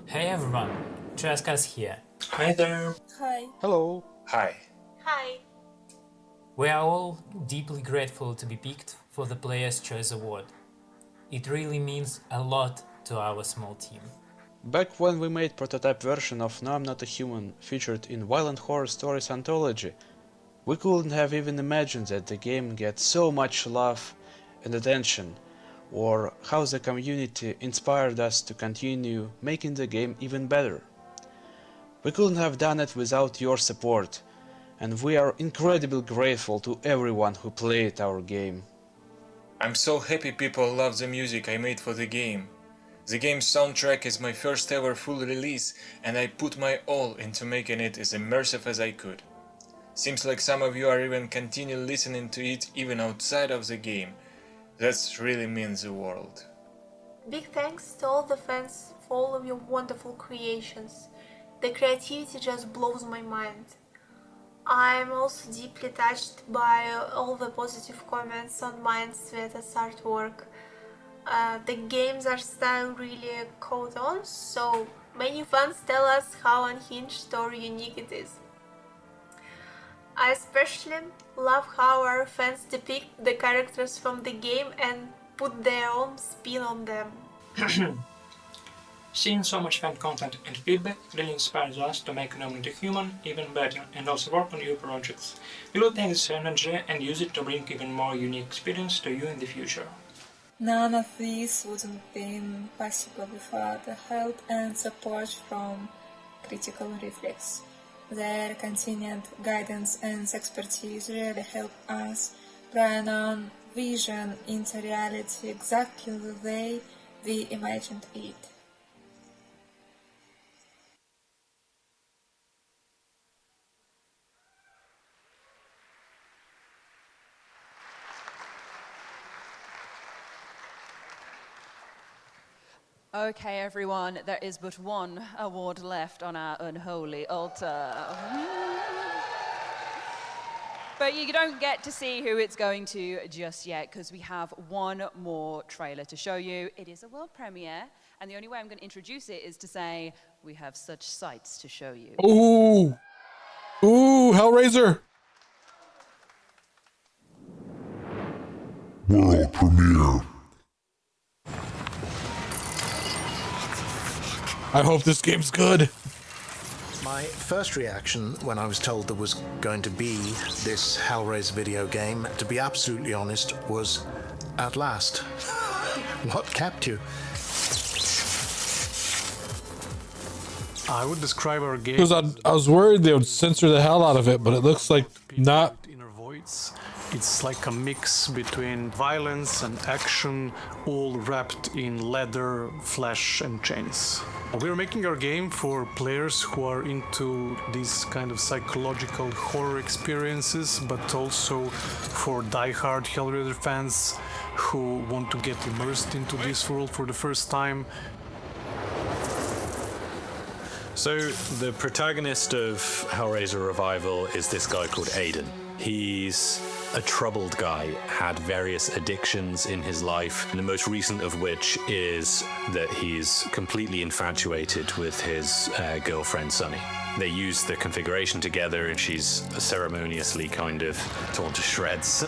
Hey everyone, Traskas here. Hi there. Hi. Hello. Hi. Hi. We are all deeply grateful to be picked for the Player's Choice Award. It really means a lot to our small team. Back when we made prototype version of No I'm Not a Human featured in Violent Horror Stories Anthology, we couldn't have even imagined that the game gets so much love and attention, or how the community inspired us to continue making the game even better. We couldn't have done it without your support, and we are incredibly grateful to everyone who played our game. I'm so happy people love the music I made for the game. The game's soundtrack is my first ever full release, and I put my all into making it as immersive as I could. Seems like some of you are even continue listening to it even outside of the game. That really means the world. Big thanks to all the fans for all of your wonderful creations. The creativity just blows my mind. I'm also deeply touched by all the positive comments on my and Sveta's artwork. The game's art style really caught on, so many fans tell us how unhinged or unique it is. I especially love how our fans depict the characters from the game and put their own spin on them. Seeing so much fan content and feedback really inspires us to make No I'm Not a Human even better and also work on new projects. We will take this energy and use it to bring even more unique experience to you in the future. None of this would have been possible without the help and support from Critical Reflex. Their continued guidance and expertise really help us bring on vision into reality exactly the way we imagined it. Okay, everyone, there is but one award left on our unholy altar. But you don't get to see who it's going to just yet, because we have one more trailer to show you. It is a world premiere, and the only way I'm going to introduce it is to say, we have such sights to show you. Ooh. Ooh, Hellraiser. World premiere. I hope this game's good. My first reaction when I was told there was going to be this Hellraiser video game, to be absolutely honest, was at last. What kept you? I would describe our game. Because I was worried they would censor the hell out of it, but it looks like not. Inner voids. It's like a mix between violence and action, all wrapped in leather, flesh, and chains. We're making our game for players who are into these kind of psychological horror experiences, but also for die-hard Hellraiser fans who want to get immersed into this world for the first time. So, the protagonist of Hellraiser Revival is this guy called Aiden. He's a troubled guy, had various addictions in his life, and the most recent of which is that he's completely infatuated with his girlfriend, Sunny. They use the configuration together, and she's ceremoniously kind of torn to shreds.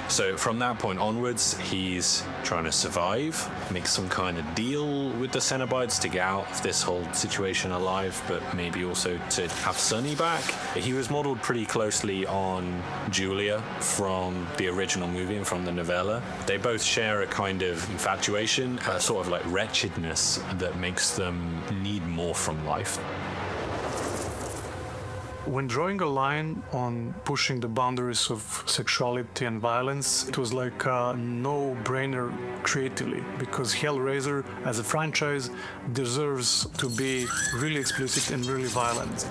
So from that point onwards, he's trying to survive, make some kind of deal with the Cenobites to get out of this whole situation alive, but maybe also to have Sunny back. He was modeled pretty closely on Julia from the original movie and from the novella. They both share a kind of infatuation, a sort of like wretchedness that makes them need more from life. When drawing a line on pushing the boundaries of sexuality and violence, it was like a no-brainer creatively, because Hellraiser as a franchise deserves to be really explicit and really violent.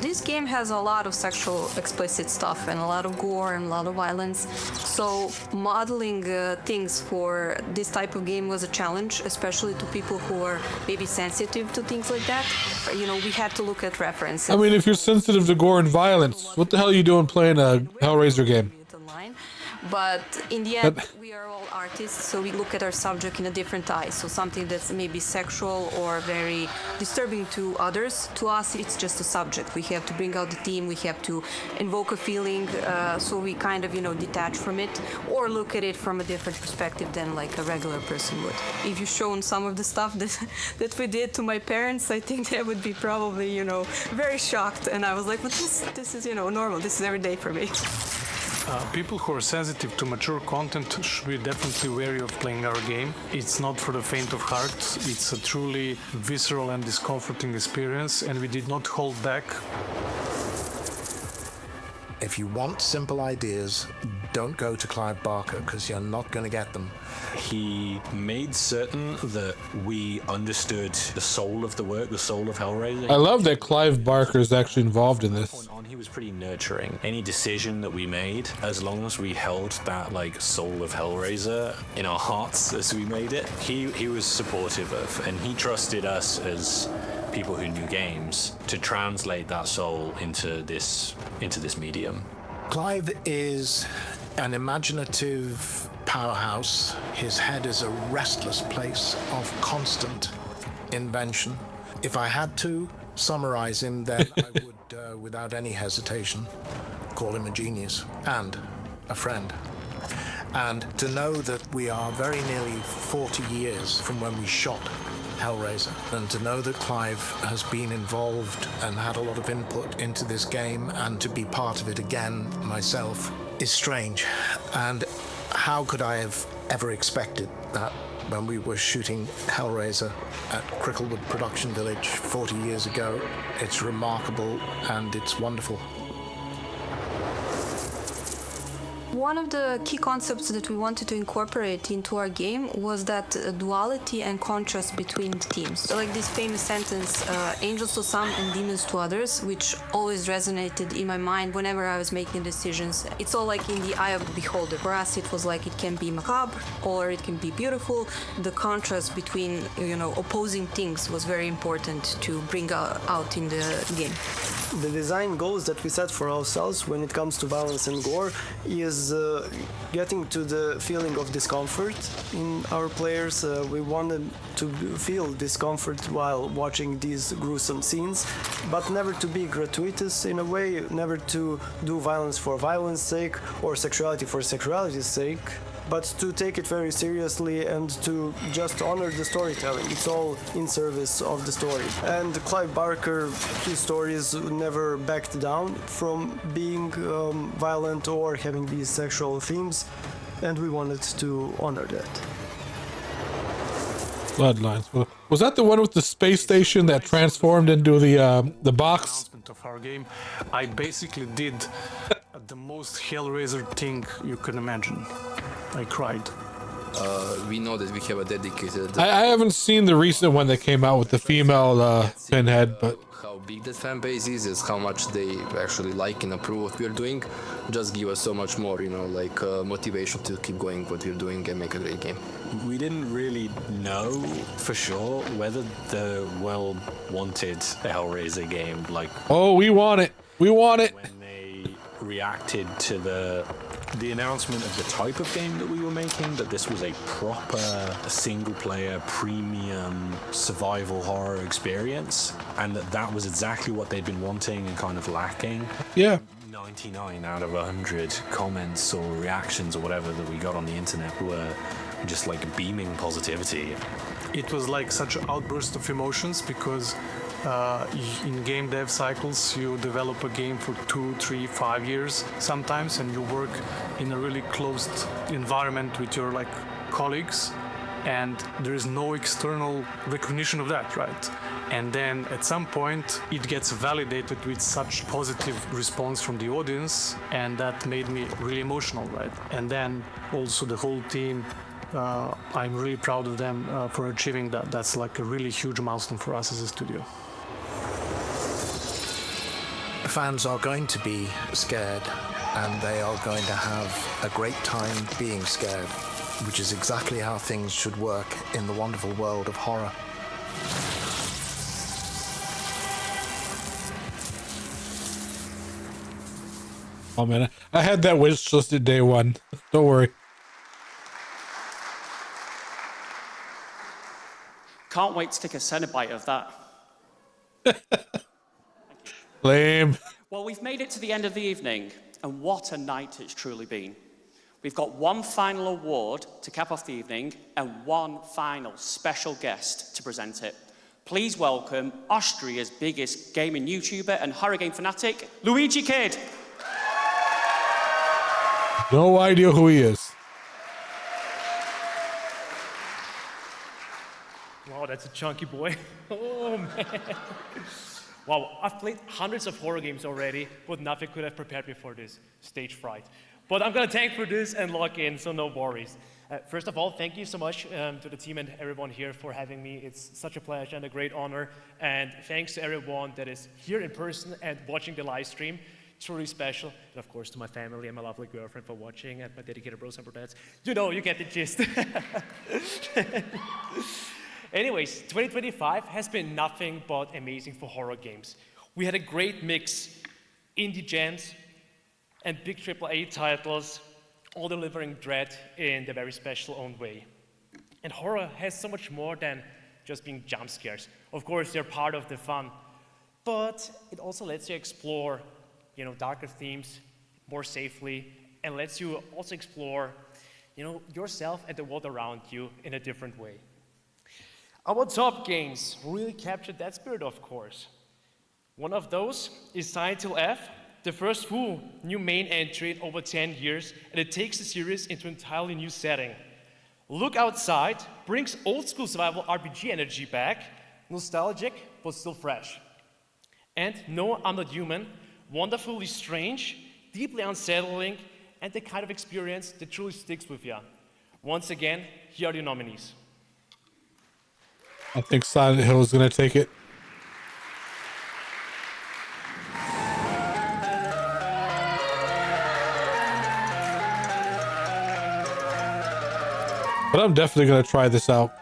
This game has a lot of sexual explicit stuff and a lot of gore and a lot of violence, so modeling things for this type of game was a challenge, especially to people who are maybe sensitive to things like that. You know, we had to look at references. I mean, if you're sensitive to gore and violence, what the hell are you doing playing a Hellraiser game? But in the end, we are all artists, so we look at our subject in a different eye. So something that's maybe sexual or very disturbing to others, to us it's just a subject. We have to bring out the theme, we have to invoke a feeling, so we kind of, you know, detach from it or look at it from a different perspective than like a regular person would. If you shown some of the stuff that we did to my parents, I think they would be probably, you know, very shocked. And I was like, but this is, you know, normal. This is every day for me. People who are sensitive to mature content should be definitely wary of playing our game. It's not for the faint of heart. It's a truly visceral and discomforting experience, and we did not hold back. If you want simple ideas, don't go to Clive Barker, because you're not going to get them. He made certain that we understood the soul of the work, the soul of Hellraiser. I love that Clive Barker is actually involved in this. He was pretty nurturing. Any decision that we made, as long as we held that like soul of Hellraiser in our hearts as we made it, he was supportive of, and he trusted us as people who knew games to translate that soul into this medium. Clive is an imaginative powerhouse. His head is a restless place of constant invention. If I had to summarize him, then I would, without any hesitation, call him a genius and a friend. And to know that we are very nearly 40 years from when we shot Hellraiser, and to know that Clive has been involved and had a lot of input into this game, and to be part of it again myself, is strange. And how could I have ever expected that when we were shooting Hellraiser at Cricklewood Production Village 40 years ago? It's remarkable and it's wonderful. One of the key concepts that we wanted to incorporate into our game was that duality and contrast between the teams. So like this famous sentence, angels to some and demons to others, which always resonated in my mind whenever I was making decisions. It's all like in the eye of the beholder. For us, it was like it can be macabre or it can be beautiful. The contrast between, you know, opposing things was very important to bring out in the game. The design goals that we set for ourselves when it comes to violence and gore is getting to the feeling of discomfort in our players. We wanted to feel discomfort while watching these gruesome scenes, but never to be gratuitous in a way, never to do violence for violence sake or sexuality for sexuality's sake, but to take it very seriously and to just honor the storytelling. It's all in service of the story. And Clive Barker, his stories never backed down from being violent or having these sexual themes, and we wanted to honor that. Bloodlines. Was that the one with the space station that transformed into the box? Of our game, I basically did the most Hellraiser thing you can imagine. I cried. We know that we have a dedicated... I haven't seen the recent one that came out with the female Pinhead, but... How big that fan base is how much they actually like and approve what we're doing. Just give us so much more, you know, like motivation to keep going what we're doing and make a great game. We didn't really know for sure whether the world wanted a Hellraiser game. Like, oh, we want it. We want it. When they reacted to the announcement of the type of game that we were making, that this was a proper single-player premium survival horror experience, and that was exactly what they'd been wanting and kind of lacking. Yeah. 99 out of 100 comments or reactions or whatever that we got on the internet were just like beaming positivity. It was like such an outburst of emotions because in game dev cycles you develop a game for 2, 3, 5 years sometimes, and you work in a really closed environment with your like colleagues, and there is no external recognition of that, right? And then at some point it gets validated with such positive response from the audience, and that made me really emotional, right? And then also the whole team, I'm really proud of them for achieving that. That's like a really huge milestone for us as a studio. Fans are going to be scared, and they are going to have a great time being scared, which is exactly how things should work in the wonderful world of horror. Oh man, I had that wish list at day one. Don't worry. Can't wait to take a Cenobite of that. Lame. Well, we've made it to the end of the evening, and what a night it's truly been. We've got one final award to cap off the evening and one final special guest to present it. Please welcome Austria's biggest gaming YouTuber and horror game fanatic, Luigi Kid. No idea who he is. Wow, that's a chunky boy. Oh, man. Wow, I've played hundreds of horror games already, but nothing could have prepared me for this. Stage fright. But I'm going to tank for this and log in, so no worries. First of all, thank you so much to the team and everyone here for having me. It's such a pleasure and a great honor. And thanks to everyone that is here in person and watching the live stream. It's really special. And of course to my family and my lovely girlfriend for watching, and my dedicated bros and brodettes. You know, you get the gist. Anyways, 2025 has been nothing but amazing for horror games. We had a great mix, indie gems and big AAA titles, all delivering dread in their very special own way. And horror has so much more than just being jump scares. Of course, they're part of the fun, but it also lets you explore, you know, darker themes more safely, and lets you also explore, you know, yourself and the world around you in a different way. Our top games really captured that spirit, of course. One of those is Silent Hill F, the first full new main entry in over 10 years, and it takes the series into an entirely new setting. Look Outside brings old school survival RPG energy back, nostalgic but still fresh. And No, I'm Not Human, wonderfully strange, deeply unsettling, and the kind of experience that truly sticks with you. Once again, here are your nominees. I think Silent Hill is going to take it. But I'm definitely going to try this out.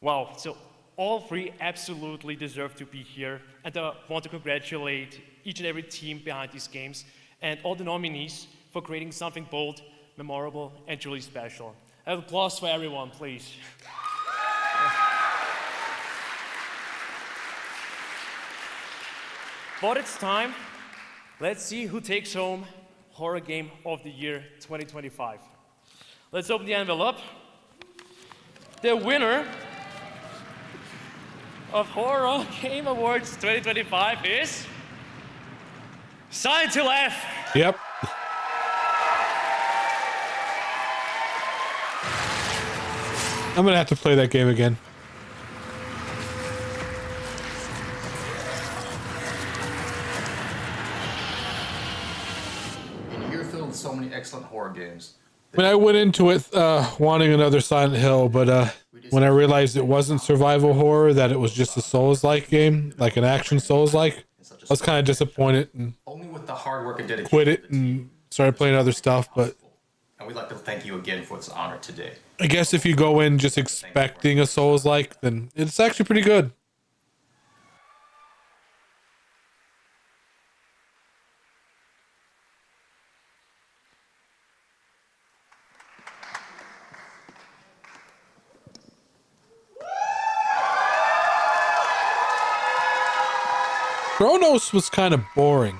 Wow, so all three absolutely deserve to be here, and I want to congratulate each and every team behind these games and all the nominees for creating something bold, memorable, and truly special. An applause for everyone, please. But it's time. Let's see who takes home Horror Game of the Year 2025. Let's open the envelope. The winner of Horror Game Awards 2025 is Silent Hill F. Yep. I'm gonna have to play that game again. In a year filled with so many excellent horror horror games. I mean, I went into it wanting another Silent Hill, but when I realized it wasn't survival horror, that it was just a Souls-like game, like an action Souls-like, I was kind of disappointed and Only with the hard work and dedication. quit it and started playing other stuff. But And we'd like to thank you again for its honor today. I guess if you go in just expecting a Souls-like, then it's actually pretty good. Chronos was kind of boring.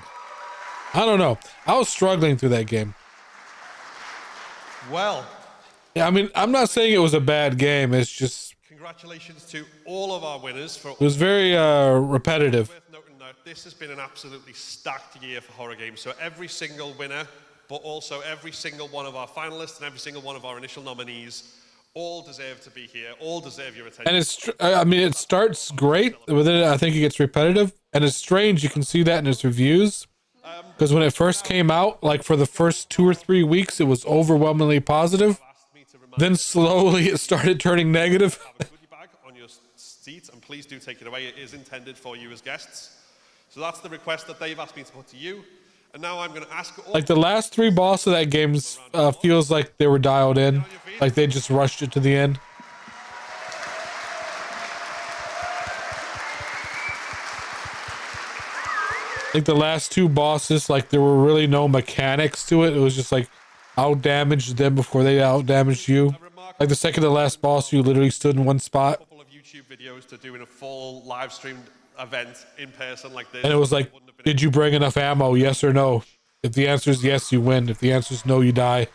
I don't know. I was struggling through that game. Well, Yeah, I mean, I'm not saying it was a bad game. It's just congratulations to all of our winners. For it was very repetitive. worth noting that this has been an absolutely stacked year for horror games. So every single winner, but also every single one of our finalists and every single one of our initial nominees, all deserve to be here. All deserve your attention. And I mean, it starts great, but then I think it gets repetitive. And it's strange. You can see that in its reviews. Because when it first came out, like for the first 2 or 3 weeks, it was overwhelmingly positive. Then slowly it started turning negative. Have a goodie bag on your seat, and please do take it away. It is intended for you as guests. So that's the request that they've asked me to put to you. And now I'm going to ask all Like the last 3 bosses of that game feels like they were dialed in. Like they just rushed it to the end. Like the last 2 bosses, like there were really no mechanics to it. It was just like out damage them before they out damaged you. Like the second to last boss, you literally stood in one spot. couple of YouTube videos to doing a full live streamed event in person like this. And it was like, did you bring enough ammo? Yes or no? If the answer is yes, you win. If the answer is no, you die.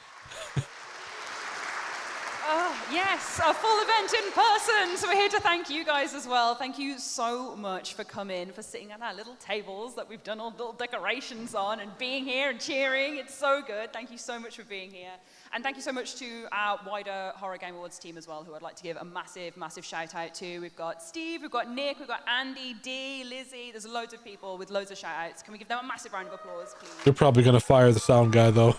Yes, a full event in person. So we're here to thank you guys as well. Thank you so much for coming, for sitting at our little tables that we've done all little decorations on and being here and cheering. It's so good. Thank you so much for being here. And thank you so much to our wider Horror Game Awards team as well, who I'd like to give a massive, massive shout out to. We've got Steve, we've got Nick, we've got Andy, Dee, Lizzie. There's loads of people with loads of shout outs. Can we give them a massive round of applause, please? They're probably going to fire the sound guy, though.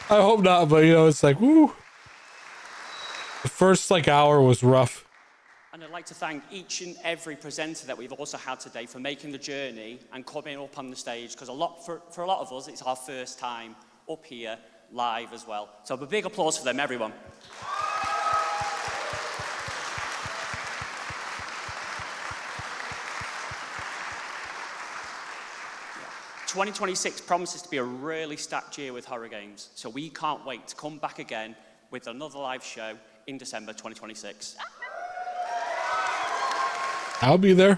I hope not, but you know, it's like, woo. The first like hour was rough. And I'd like to thank each and every presenter that we've also had today for making the journey and coming up on the stage, because for a lot of us, it's our first time up here live as well. So a big applause for them, everyone. Yeah. 2026 promises to be a really stacked year with horror games, so we can't wait to come back again with another live show in December 2026. I'll be there.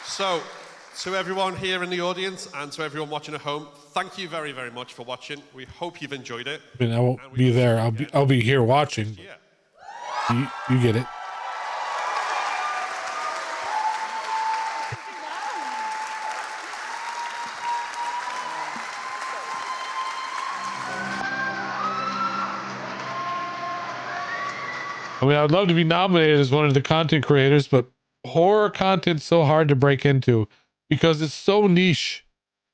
So, to everyone here in the audience and to everyone watching at home, thank you very, very much for watching. We hope you've enjoyed it. I mean, I won't be there. I'll be here watching. But you get it. I mean, I'd love to be nominated as one of the content creators, but horror content's so hard to break into because it's so niche.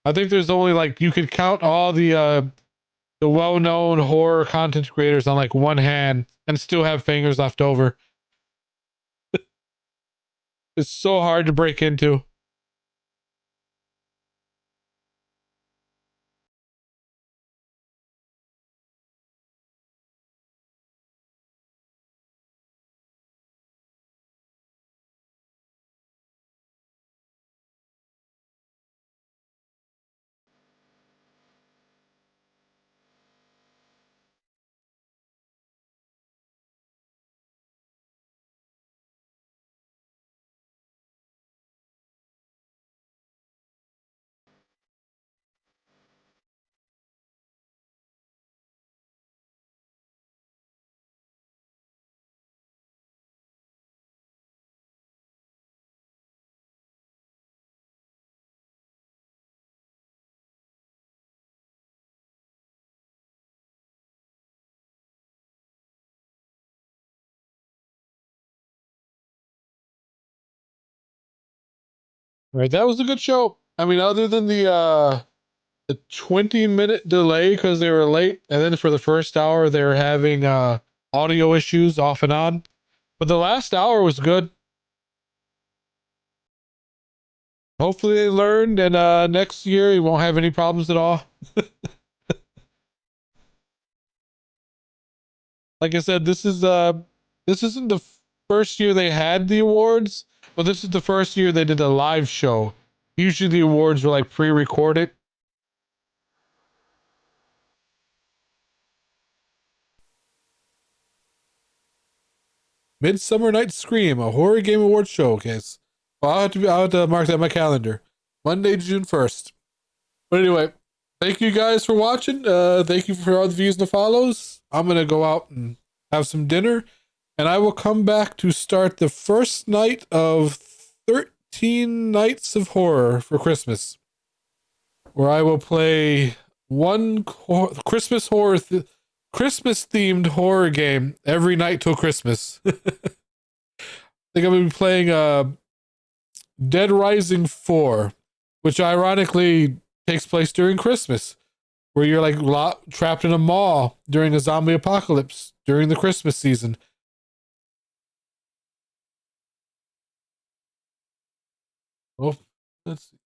I think there's only like, you could count all the well-known horror content creators on like one hand and still have fingers left over. It's so hard to break into. Right, that was a good show. I mean, other than the a 20-minute delay because they were late, and then for the first hour they're having audio issues off and on. But the last hour was good. Hopefully they learned, and next year you won't have any problems at all. Like I said, this isn't the first year they had the awards, but this is the first year they did a live show. Usually the awards were like pre-recorded. Midsummer Night's Scream, a horror game awards showcase. Well, I'll have to mark that on my calendar. Monday, June 1st. But anyway, thank you guys for watching. Thank you for all the views and the follows. I'm going to go out and have some dinner, and I will come back to start the first night of 13 Nights of Horror for Christmas, where I will play one Christmas themed horror game every night till Christmas. I think I'm going to be playing Dead Rising 4, which ironically takes place during Christmas, where you're like trapped in a mall during a zombie apocalypse during the Christmas season. Oh, let's see.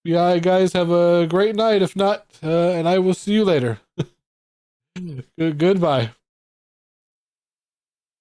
Yeah, guys, have a great night. If not, and I will see you later. Goodbye.